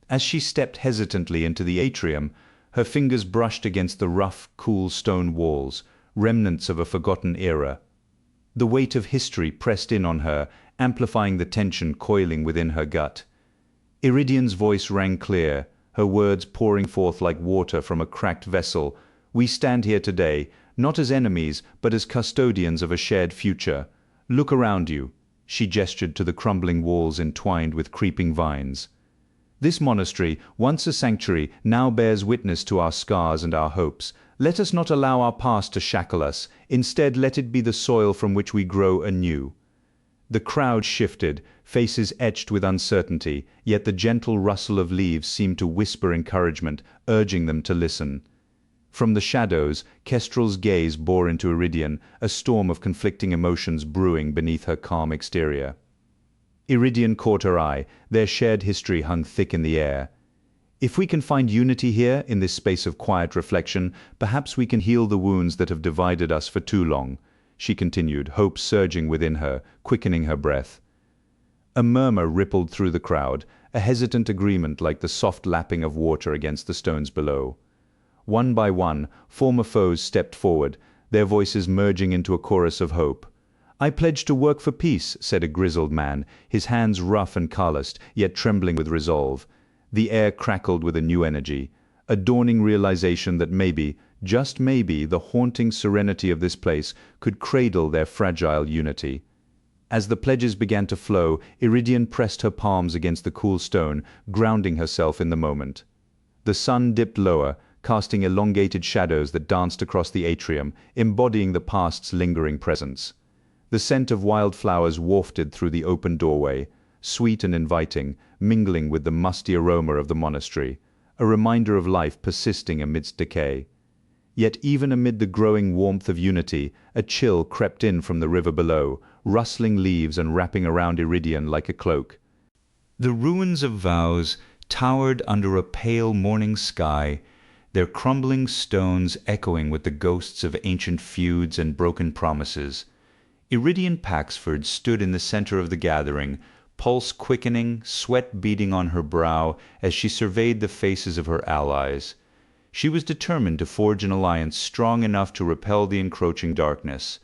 As she stepped hesitantly into the atrium, her fingers brushed against the rough, cool stone walls, remnants of a forgotten era. The weight of history pressed in on her, amplifying the tension coiling within her gut. Iridian's voice rang clear, her words pouring forth like water from a cracked vessel. "We stand here today, not as enemies, but as custodians of a shared future. Look around you." She gestured to the crumbling walls entwined with creeping vines. "This monastery, once a sanctuary, now bears witness to our scars and our hopes. Let us not allow our past to shackle us. Instead, let it be the soil from which we grow anew." The crowd shifted, faces etched with uncertainty, yet the gentle rustle of leaves seemed to whisper encouragement, urging them to listen. From the shadows, Kestrel's gaze bore into Iridian, a storm of conflicting emotions brewing beneath her calm exterior. Iridian caught her eye, their shared history hung thick in the air. "If we can find unity here, in this space of quiet reflection, perhaps we can heal the wounds that have divided us for too long," she continued, hope surging within her, quickening her breath. A murmur rippled through the crowd, a hesitant agreement like the soft lapping of water against the stones below. One by one, former foes stepped forward, their voices merging into a chorus of hope. "I pledge to work for peace," said a grizzled man, his hands rough and calloused, yet trembling with resolve. The air crackled with a new energy, a dawning realization that maybe, just maybe, the haunting serenity of this place could cradle their fragile unity. As the pledges began to flow, Iridian pressed her palms against the cool stone, grounding herself in the moment. The sun dipped lower, casting elongated shadows that danced across the atrium, embodying the past's lingering presence. The scent of wildflowers wafted through the open doorway, sweet and inviting, mingling with the musty aroma of the monastery, a reminder of life persisting amidst decay. Yet even amid the growing warmth of unity, a chill crept in from the river below, rustling leaves and wrapping around Iridian like a cloak. The ruins of vows towered under a pale morning sky, their crumbling stones echoing with the ghosts of ancient feuds and broken promises. Iridian Paxford stood in the center of the gathering, pulse quickening, sweat beading on her brow as she surveyed the faces of her allies. She was determined to forge an alliance strong enough to repel the encroaching darkness.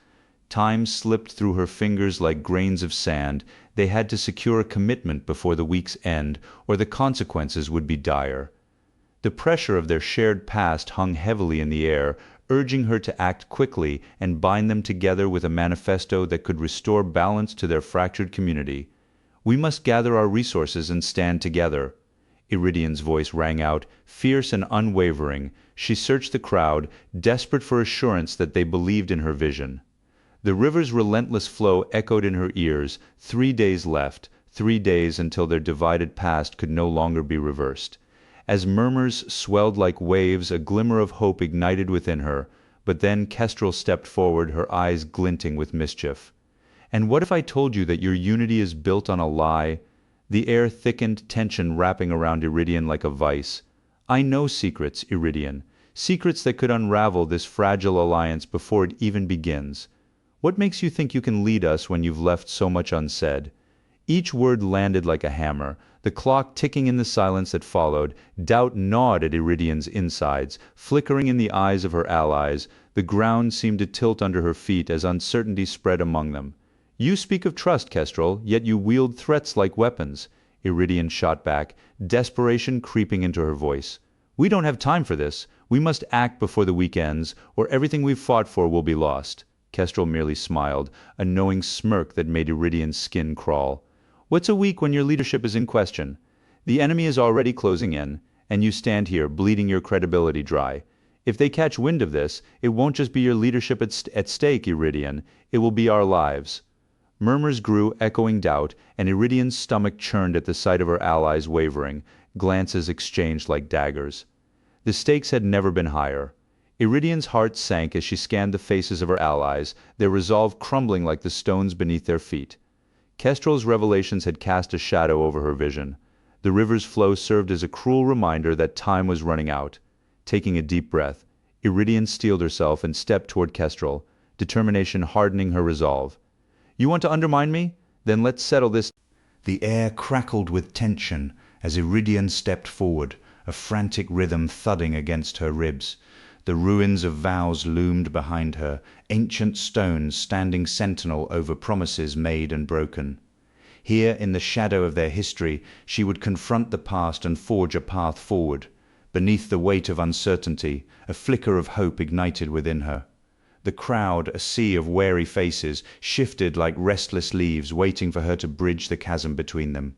Time slipped through her fingers like grains of sand. They had to secure a commitment before the week's end, or the consequences would be dire. The pressure of their shared past hung heavily in the air, urging her to act quickly and bind them together with a manifesto that could restore balance to their fractured community. "We must gather our resources and stand together." Iridian's voice rang out, fierce and unwavering. She searched the crowd, desperate for assurance that they believed in her vision. The river's relentless flow echoed in her ears. 3 days left, 3 days until their divided past could no longer be reversed. As murmurs swelled like waves, a glimmer of hope ignited within her, but then Kestrel stepped forward, her eyes glinting with mischief. "And what if I told you that your unity is built on a lie?" The air thickened, tension wrapping around Iridian like a vice. "I know secrets, Iridian, secrets that could unravel this fragile alliance before it even begins. What makes you think you can lead us when you've left so much unsaid?" Each word landed like a hammer, the clock ticking in the silence that followed. Doubt gnawed at Iridian's insides, flickering in the eyes of her allies. The ground seemed to tilt under her feet as uncertainty spread among them. "You speak of trust, Kestrel, yet you wield threats like weapons," Iridian shot back, desperation creeping into her voice. "We don't have time for this. We must act before the week ends, or everything we've fought for will be lost." Kestrel merely smiled, a knowing smirk that made Iridian's skin crawl. "What's a week when your leadership is in question? The enemy is already closing in, and you stand here bleeding your credibility dry. If they catch wind of this, it won't just be your leadership at stake, Iridian. It will be our lives." Murmurs grew, echoing doubt, and Iridian's stomach churned at the sight of her allies wavering, glances exchanged like daggers. The stakes had never been higher. Iridian's heart sank as she scanned the faces of her allies, their resolve crumbling like the stones beneath their feet. Kestrel's revelations had cast a shadow over her vision. The river's flow served as a cruel reminder that time was running out. Taking a deep breath, Iridian steeled herself and stepped toward Kestrel, determination hardening her resolve. "You want to undermine me? Then let's settle this." The air crackled with tension as Iridian stepped forward, a frantic rhythm thudding against her ribs. The ruins of vows loomed behind her, ancient stones standing sentinel over promises made and broken. Here, in the shadow of their history, she would confront the past and forge a path forward. Beneath the weight of uncertainty, a flicker of hope ignited within her. The crowd, a sea of wary faces, shifted like restless leaves waiting for her to bridge the chasm between them.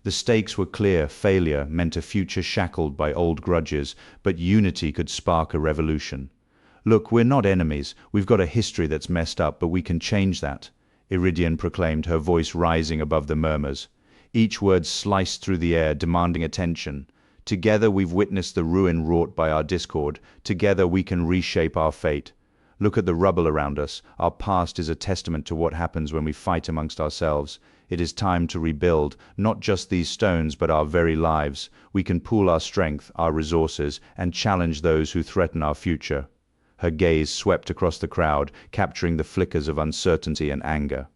The stakes were clear. Failure meant a future shackled by old grudges, but unity could spark a revolution. "Look, we're not enemies. We've got a history that's messed up, but we can change that," Iridian proclaimed, her voice rising above the murmurs. Each word sliced through the air, demanding attention. "Together we've witnessed the ruin wrought by our discord. Together we can reshape our fate. Look at the rubble around us. Our past is a testament to what happens when we fight amongst ourselves. It is time to rebuild, not just these stones, but our very lives. We can pool our strength, our resources, and challenge those who threaten our future." Her gaze swept across the crowd, capturing the flickers of uncertainty and anger.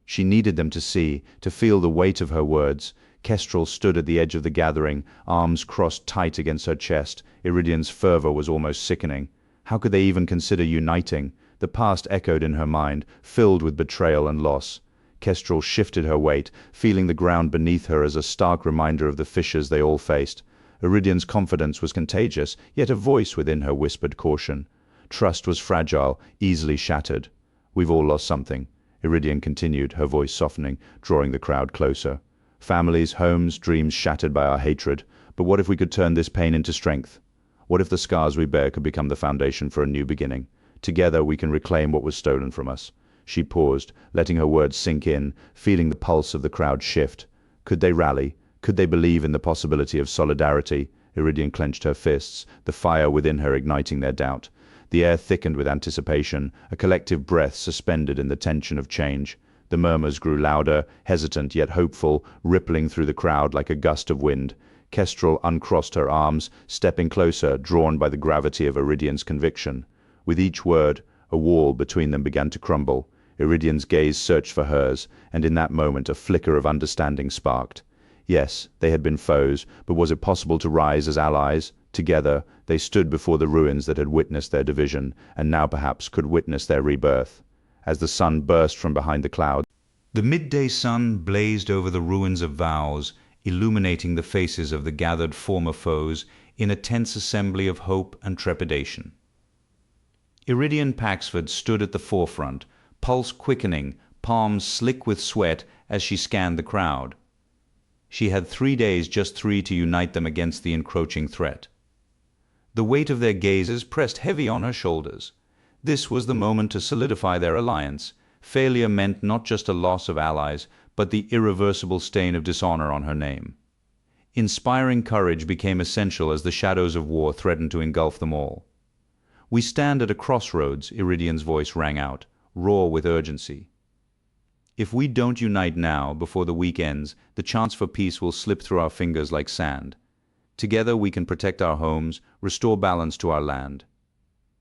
She needed them to see, to feel the weight of her words. Kestrel stood at the edge of the gathering, arms crossed tight against her chest. Iridian's fervor was almost sickening. How could they even consider uniting? The past echoed in her mind, filled with betrayal and loss. Kestrel shifted her weight, feeling the ground beneath her as a stark reminder of the fissures they all faced. Iridian's confidence was contagious, yet a voice within her whispered caution. Trust was fragile, easily shattered. "We've all lost something," Iridian continued, her voice softening, drawing the crowd closer. "Families, homes, dreams shattered by our hatred. But what if we could turn this pain into strength? What if the scars we bear could become the foundation for a new beginning? Together we can reclaim what was stolen from us." She paused, letting her words sink in, feeling the pulse of the crowd shift. Could they rally? Could they believe in the possibility of solidarity? Iridian clenched her fists, the fire within her igniting their doubt. The air thickened with anticipation, a collective breath suspended in the tension of change. The murmurs grew louder, hesitant yet hopeful, rippling through the crowd like a gust of wind. Kestrel uncrossed her arms, stepping closer, drawn by the gravity of Iridian's conviction. With each word, a wall between them began to crumble. Iridian's gaze searched for hers, and in that moment a flicker of understanding sparked. Yes, they had been foes, but was it possible to rise as allies? Together, they stood before the ruins that had witnessed their division, and now perhaps could witness their rebirth. As the sun burst from behind the clouds, the midday sun blazed over the ruins of vows, illuminating the faces of the gathered former foes in a tense assembly of hope and trepidation. Iridian Paxford stood at the forefront, pulse quickening, palms slick with sweat as she scanned the crowd. She had 3 days, just 3, to unite them against the encroaching threat. The weight of their gazes pressed heavy on her shoulders. This was the moment to solidify their alliance. Failure meant not just a loss of allies, but the irreversible stain of dishonor on her name. Inspiring courage became essential as the shadows of war threatened to engulf them all. "We stand at a crossroads," Iridian's voice rang out, raw with urgency. "If we don't unite now, before the week ends, the chance for peace will slip through our fingers like sand. Together we can protect our homes, restore balance to our land."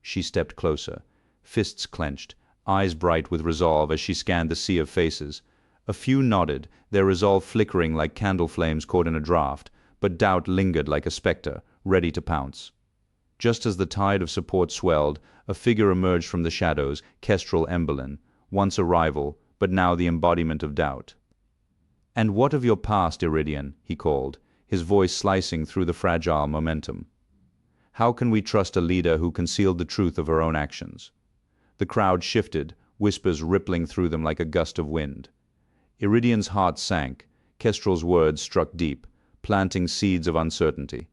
She stepped closer, fists clenched, eyes bright with resolve as she scanned the sea of faces. A few nodded, their resolve flickering like candle flames caught in a draught, but doubt lingered like a specter, ready to pounce. Just as the tide of support swelled, a figure emerged from the shadows, Kestrel Emberlin, once a rival, but now the embodiment of doubt. "And what of your past, Iridian?" he called, his voice slicing through the fragile momentum. "How can we trust a leader who concealed the truth of her own actions?" The crowd shifted, whispers rippling through them like a gust of wind. Iridian's heart sank. Kestrel's words struck deep, planting seeds of uncertainty.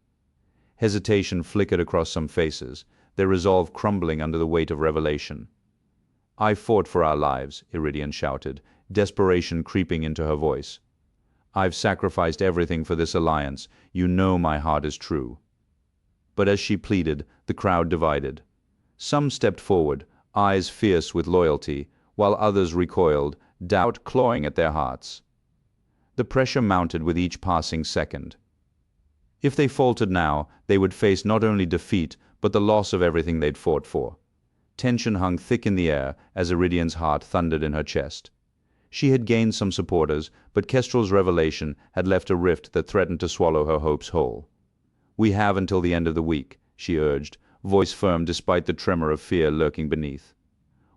Hesitation flickered across some faces, their resolve crumbling under the weight of revelation. "I fought for our lives," Iridian shouted, desperation creeping into her voice. "I've sacrificed everything for this alliance. You know my heart is true." But as she pleaded, the crowd divided. Some stepped forward, eyes fierce with loyalty, while others recoiled, doubt clawing at their hearts. The pressure mounted with each passing second. If they faltered now, they would face not only defeat, but the loss of everything they'd fought for. Tension hung thick in the air as Iridian's heart thundered in her chest. She had gained some supporters, but Kestrel's revelation had left a rift that threatened to swallow her hopes whole. "We have until the end of the week," she urged, voice firm despite the tremor of fear lurking beneath.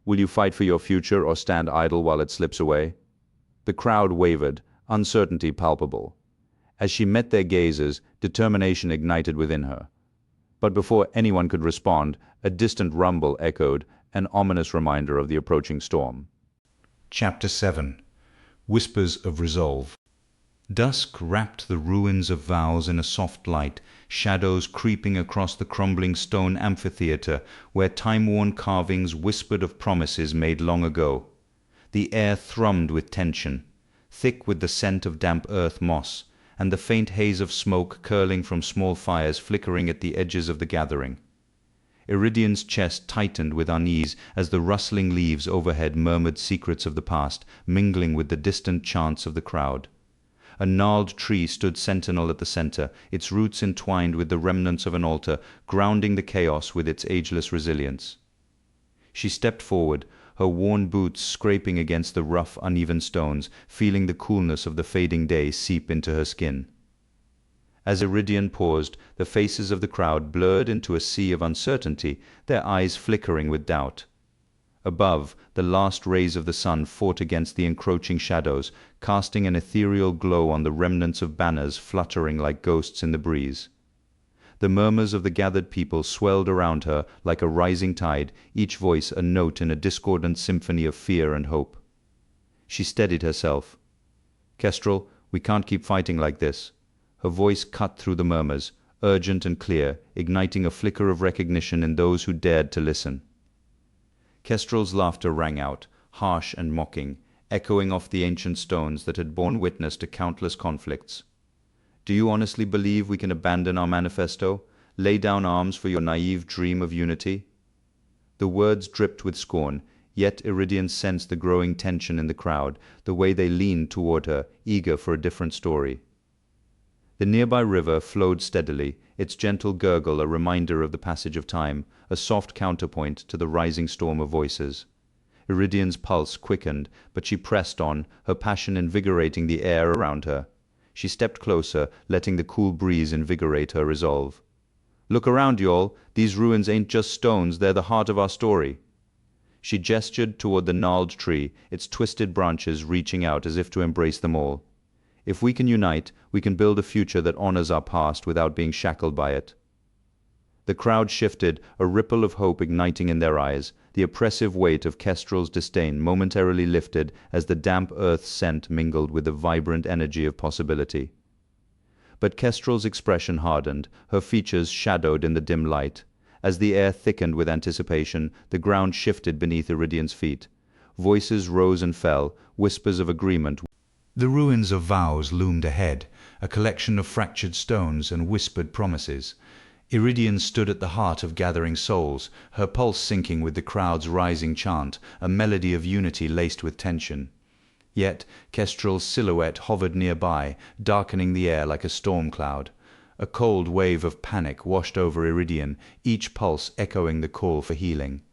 "Will you fight for your future or stand idle while it slips away?" The crowd wavered, uncertainty palpable. As she met their gazes, determination ignited within her. But before anyone could respond, a distant rumble echoed, an ominous reminder of the approaching storm. Chapter 7. Whispers of Resolve. Dusk wrapped the ruins of vows in a soft light, shadows creeping across the crumbling stone amphitheatre where time-worn carvings whispered of promises made long ago. The air thrummed with tension, thick with the scent of damp earth moss, and the faint haze of smoke curling from small fires flickering at the edges of the gathering. Iridian's chest tightened with unease as the rustling leaves overhead murmured secrets of the past, mingling with the distant chants of the crowd. A gnarled tree stood sentinel at the center, its roots entwined with the remnants of an altar, grounding the chaos with its ageless resilience. She stepped forward, her worn boots scraping against the rough, uneven stones, feeling the coolness of the fading day seep into her skin. As Iridian paused, the faces of the crowd blurred into a sea of uncertainty, their eyes flickering with doubt. Above, the last rays of the sun fought against the encroaching shadows, casting an ethereal glow on the remnants of banners fluttering like ghosts in the breeze. The murmurs of the gathered people swelled around her like a rising tide, each voice a note in a discordant symphony of fear and hope. She steadied herself. "Kestrel, we can't keep fighting like this." Her voice cut through the murmurs, urgent and clear, igniting a flicker of recognition in those who dared to listen. Kestrel's laughter rang out, harsh and mocking, echoing off the ancient stones that had borne witness to countless conflicts. "Do you honestly believe we can abandon our manifesto, lay down arms for your naive dream of unity?" The words dripped with scorn, yet Iridian sensed the growing tension in the crowd, the way they leaned toward her, eager for a different story. The nearby river flowed steadily, its gentle gurgle a reminder of the passage of time, a soft counterpoint to the rising storm of voices. Iridian's pulse quickened, but she pressed on, her passion invigorating the air around her. She stepped closer, letting the cool breeze invigorate her resolve. "Look around, y'all. These ruins ain't just stones, they're the heart of our story." She gestured toward the gnarled tree, its twisted branches reaching out as if to embrace them all. "If we can unite, we can build a future that honors our past without being shackled by it." The crowd shifted, a ripple of hope igniting in their eyes. The oppressive weight of Kestrel's disdain momentarily lifted as the damp earth scent mingled with the vibrant energy of possibility. But Kestrel's expression hardened, her features shadowed in the dim light. As the air thickened with anticipation, the ground shifted beneath Iridian's feet. Voices rose and fell, whispers of agreement. The ruins of vows loomed ahead, a collection of fractured stones and whispered promises. Iridian stood at the heart of gathering souls, her pulse syncing with the crowd's rising chant, a melody of unity laced with tension. Yet Kestrel's silhouette hovered nearby, darkening the air like a storm cloud. A cold wave of panic washed over Iridian, each pulse echoing the call for healing.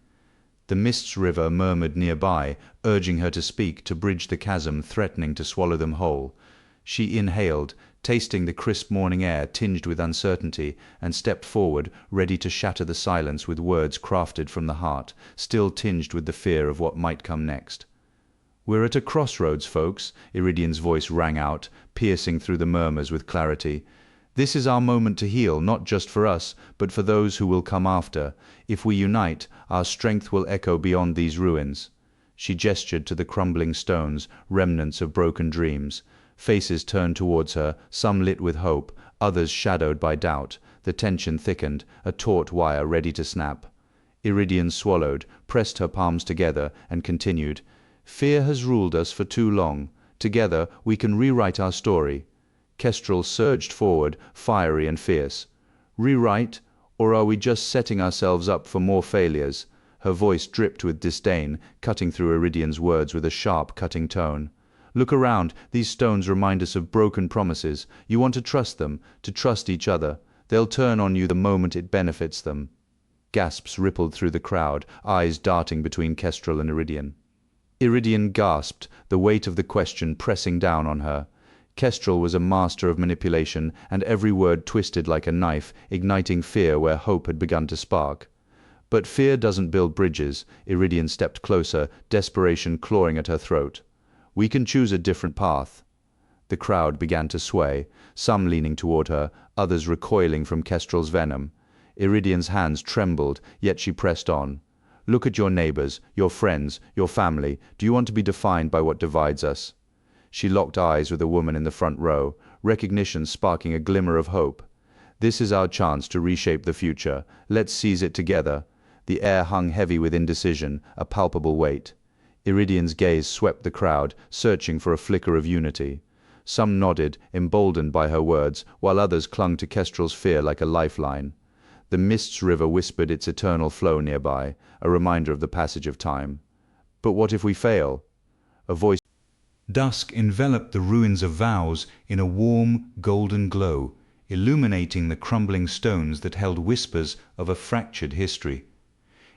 The Mist's River murmured nearby, urging her to speak, to bridge the chasm threatening to swallow them whole. She inhaled, tasting the crisp morning air tinged with uncertainty, and stepped forward, ready to shatter the silence with words crafted from the heart, still tinged with the fear of what might come next. "We're at a crossroads, folks," Iridian's voice rang out, piercing through the murmurs with clarity. "This is our moment to heal, not just for us, but for those who will come after. If we unite, our strength will echo beyond these ruins." She gestured to the crumbling stones, remnants of broken dreams. Faces turned towards her, some lit with hope, others shadowed by doubt. The tension thickened, a taut wire ready to snap. Iridian swallowed, pressed her palms together, and continued, "Fear has ruled us for too long. Together we can rewrite our story." Kestrel surged forward, fiery and fierce. "Rewrite, or are we just setting ourselves up for more failures?" Her voice dripped with disdain, cutting through Iridian's words with a sharp, cutting tone. "Look around. These stones remind us of broken promises. You want to trust them, to trust each other. They'll turn on you the moment it benefits them." Gasps rippled through the crowd, eyes darting between Kestrel and Iridian. Iridian gasped, the weight of the question pressing down on her. Kestrel was a master of manipulation, and every word twisted like a knife, igniting fear where hope had begun to spark. But fear doesn't build bridges. Iridian stepped closer, desperation clawing at her throat. "We can choose a different path." The crowd began to sway, some leaning toward her, others recoiling from Kestrel's venom. Iridian's hands trembled, yet she pressed on. "Look at your neighbors, your friends, your family. Do you want to be defined by what divides us?" She locked eyes with a woman in the front row, recognition sparking a glimmer of hope. "This is our chance to reshape the future. Let's seize it together." The air hung heavy with indecision, a palpable weight. Iridian's gaze swept the crowd, searching for a flicker of unity. Some nodded, emboldened by her words, while others clung to Kestrel's fear like a lifeline. The Mists River whispered its eternal flow nearby, a reminder of the passage of time. "But what if we fail?" A voice. Dusk enveloped the ruins of vows in a warm, golden glow, illuminating the crumbling stones that held whispers of a fractured history.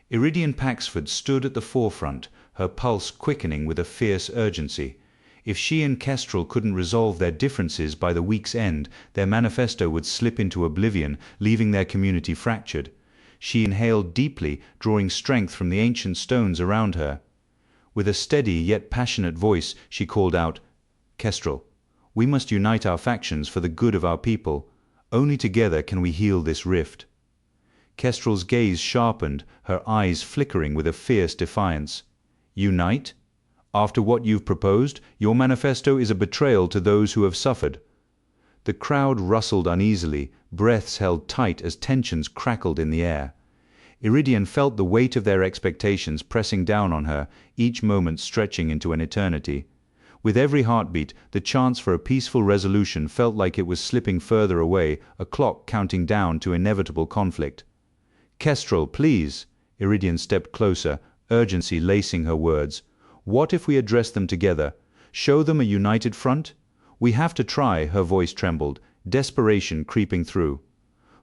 Iridian Paxford stood at the forefront, her pulse quickening with a fierce urgency. If she and Kestrel couldn't resolve their differences by the week's end, their manifesto would slip into oblivion, leaving their community fractured. She inhaled deeply, drawing strength from the ancient stones around her. With a steady yet passionate voice, she called out, "Kestrel, we must unite our factions for the good of our people. Only together can we heal this rift." Kestrel's gaze sharpened, her eyes flickering with a fierce defiance. "Unite? After what you've proposed, your manifesto is a betrayal to those who have suffered." The crowd rustled uneasily, breaths held tight as tensions crackled in the air. Iridian felt the weight of their expectations pressing down on her, each moment stretching into an eternity. With every heartbeat, the chance for a peaceful resolution felt like it was slipping further away, a clock counting down to inevitable conflict. "Kestrel, please!" Iridian stepped closer, urgency lacing her words. "What if we address them together? Show them a united front? We have to try," her voice trembled, desperation creeping through.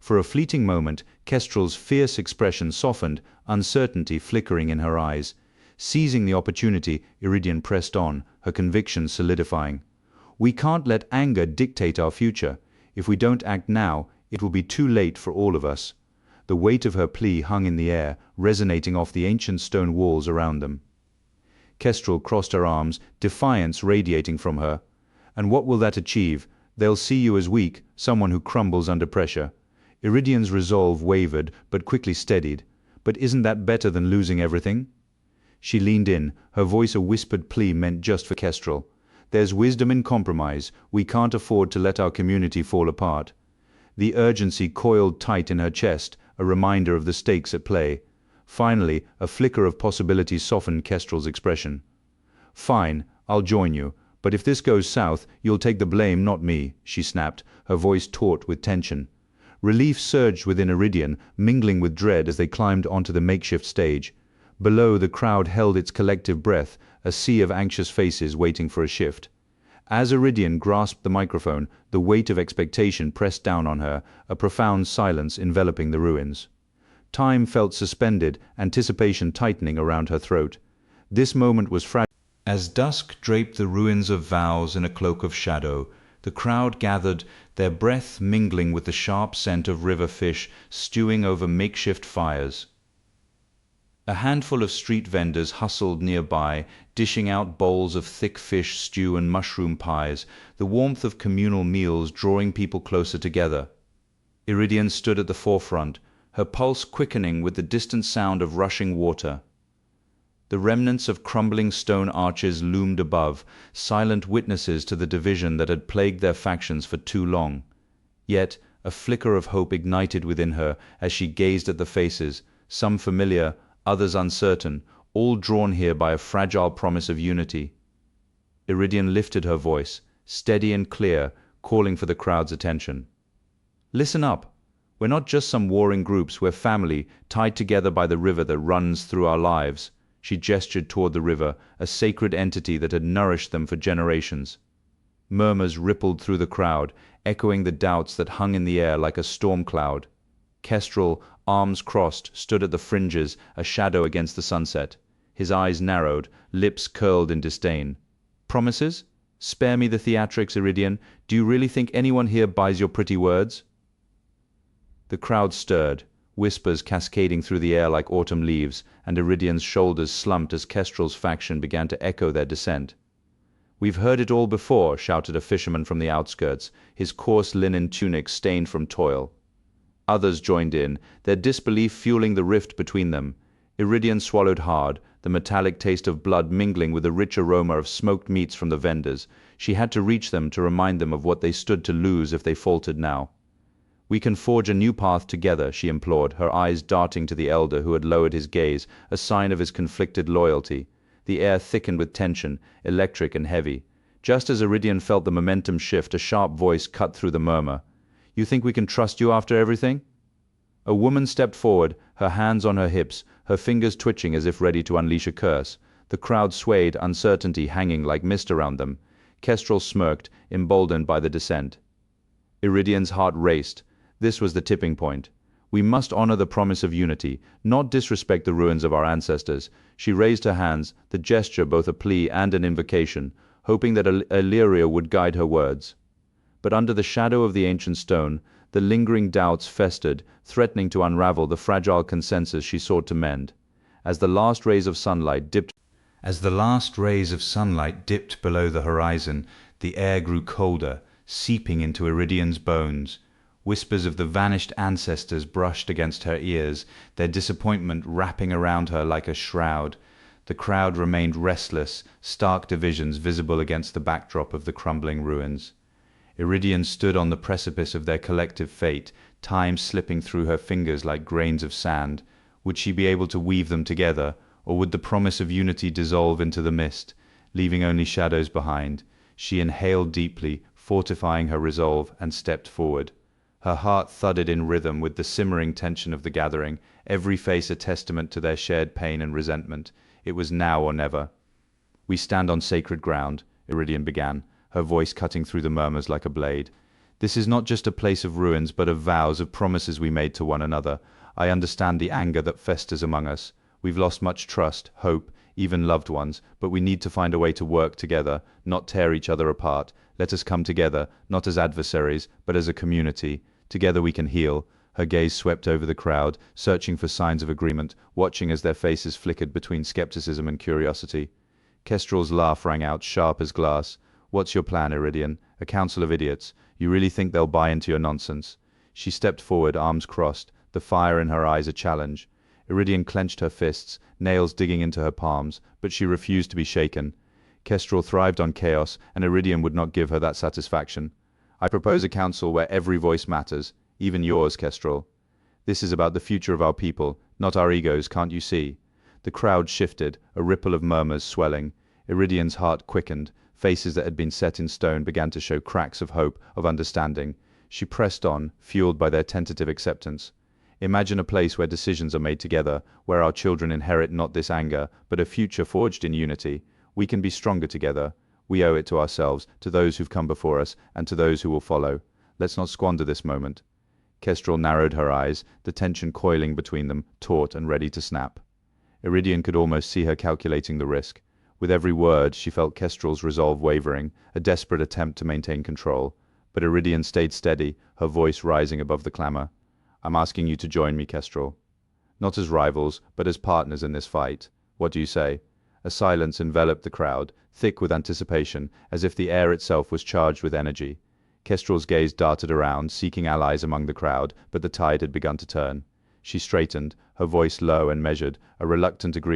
For a fleeting moment, Kestrel's fierce expression softened, uncertainty flickering in her eyes. Seizing the opportunity, Iridian pressed on, her conviction solidifying. "We can't let anger dictate our future. If we don't act now, it will be too late for all of us." The weight of her plea hung in the air, resonating off the ancient stone walls around them. Kestrel crossed her arms, defiance radiating from her. "And what will that achieve? They'll see you as weak, someone who crumbles under pressure." Iridian's resolve wavered, but quickly steadied. "But isn't that better than losing everything?" She leaned in, her voice a whispered plea meant just for Kestrel. "There's wisdom in compromise. We can't afford to let our community fall apart." The urgency coiled tight in her chest, a reminder of the stakes at play. Finally, a flicker of possibility softened Kestrel's expression. "Fine, I'll join you. But if this goes south, you'll take the blame, not me," she snapped, her voice taut with tension. Relief surged within Iridian, mingling with dread as they climbed onto the makeshift stage. Below, the crowd held its collective breath, a sea of anxious faces waiting for a shift. As Iridian grasped the microphone, the weight of expectation pressed down on her, a profound silence enveloping the ruins. Time felt suspended, anticipation tightening around her throat. This moment was fragile. As dusk draped the ruins of vows in a cloak of shadow, the crowd gathered, their breath mingling with the sharp scent of river fish stewing over makeshift fires. A handful of street vendors hustled nearby, dishing out bowls of thick fish stew and mushroom pies, the warmth of communal meals drawing people closer together. Iridian stood at the forefront, her pulse quickening with the distant sound of rushing water. The remnants of crumbling stone arches loomed above, silent witnesses to the division that had plagued their factions for too long. Yet a flicker of hope ignited within her as she gazed at the faces, some familiar, others uncertain, all drawn here by a fragile promise of unity. Iridian lifted her voice, steady and clear, calling for the crowd's attention. Listen up. We're not just some warring groups, we're family, tied together by the river that runs through our lives. She gestured toward the river, a sacred entity that had nourished them for generations. Murmurs rippled through the crowd, echoing the doubts that hung in the air like a storm cloud. Kestrel, arms crossed, stood at the fringes, a shadow against the sunset. His eyes narrowed, lips curled in disdain. Promises? Spare me the theatrics, Iridian. Do you really think anyone here buys your pretty words? The crowd stirred, whispers cascading through the air like autumn leaves, and Iridian's shoulders slumped as Kestrel's faction began to echo their dissent. We've heard it all before, shouted a fisherman from the outskirts, his coarse linen tunic stained from toil. Others joined in, their disbelief fueling the rift between them. Iridian swallowed hard, the metallic taste of blood mingling with the rich aroma of smoked meats from the vendors. She had to reach them to remind them of what they stood to lose if they faltered now. We can forge a new path together, she implored, her eyes darting to the elder who had lowered his gaze, a sign of his conflicted loyalty. The air thickened with tension, electric and heavy. Just as Iridian felt the momentum shift, a sharp voice cut through the murmur. You think we can trust you after everything? A woman stepped forward, her hands on her hips, her fingers twitching as if ready to unleash a curse. The crowd swayed, uncertainty hanging like mist around them. Kestrel smirked, emboldened by the dissent. Iridian's heart raced. This was the tipping point. We must honor the promise of unity, not disrespect the ruins of our ancestors. She raised her hands, the gesture both a plea and an invocation, hoping that Illyria would guide her words. But under the shadow of the ancient stone, the lingering doubts festered, threatening to unravel the fragile consensus she sought to mend. As the last rays of sunlight dipped below the horizon, the air grew colder, seeping into Iridian's bones. Whispers of the vanished ancestors brushed against her ears, their disappointment wrapping around her like a shroud. The crowd remained restless, stark divisions visible against the backdrop of the crumbling ruins. Iridian stood on the precipice of their collective fate, time slipping through her fingers like grains of sand. Would she be able to weave them together, or would the promise of unity dissolve into the mist, leaving only shadows behind? She inhaled deeply, fortifying her resolve, and stepped forward. Her heart thudded in rhythm with the simmering tension of the gathering, every face a testament to their shared pain and resentment. It was now or never. We stand on sacred ground, Iridian began, her voice cutting through the murmurs like a blade. This is not just a place of ruins, but of vows, of promises we made to one another. I understand the anger that festers among us. We've lost much trust, hope, even loved ones, but we need to find a way to work together, not tear each other apart. Let us come together, not as adversaries, but as a community. Together we can heal. Her gaze swept over the crowd, searching for signs of agreement, watching as their faces flickered between skepticism and curiosity. Kestrel's laugh rang out, sharp as glass. What's your plan, Iridian? A council of idiots. You really think they'll buy into your nonsense? She stepped forward, arms crossed, the fire in her eyes a challenge. Iridian clenched her fists, nails digging into her palms, but she refused to be shaken. Kestrel thrived on chaos, and Iridian would not give her that satisfaction. I propose a council where every voice matters, even yours, Kestrel. This is about the future of our people, not our egos, can't you see? The crowd shifted, a ripple of murmurs swelling. Iridian's heart quickened. Faces that had been set in stone began to show cracks of hope, of understanding. She pressed on, fueled by their tentative acceptance. Imagine a place where decisions are made together, where our children inherit not this anger, but a future forged in unity. We can be stronger together. We owe it to ourselves, to those who've come before us, and to those who will follow. Let's not squander this moment. Kestrel narrowed her eyes, the tension coiling between them, taut and ready to snap. Iridian could almost see her calculating the risk. With every word, she felt Kestrel's resolve wavering, a desperate attempt to maintain control. But Iridian stayed steady, her voice rising above the clamor. I'm asking you to join me, Kestrel. Not as rivals, but as partners in this fight. What do you say? A silence enveloped the crowd, thick with anticipation, as if the air itself was charged with energy. Kestrel's gaze darted around, seeking allies among the crowd, but the tide had begun to turn. She straightened, her voice low and measured, a reluctant agreement.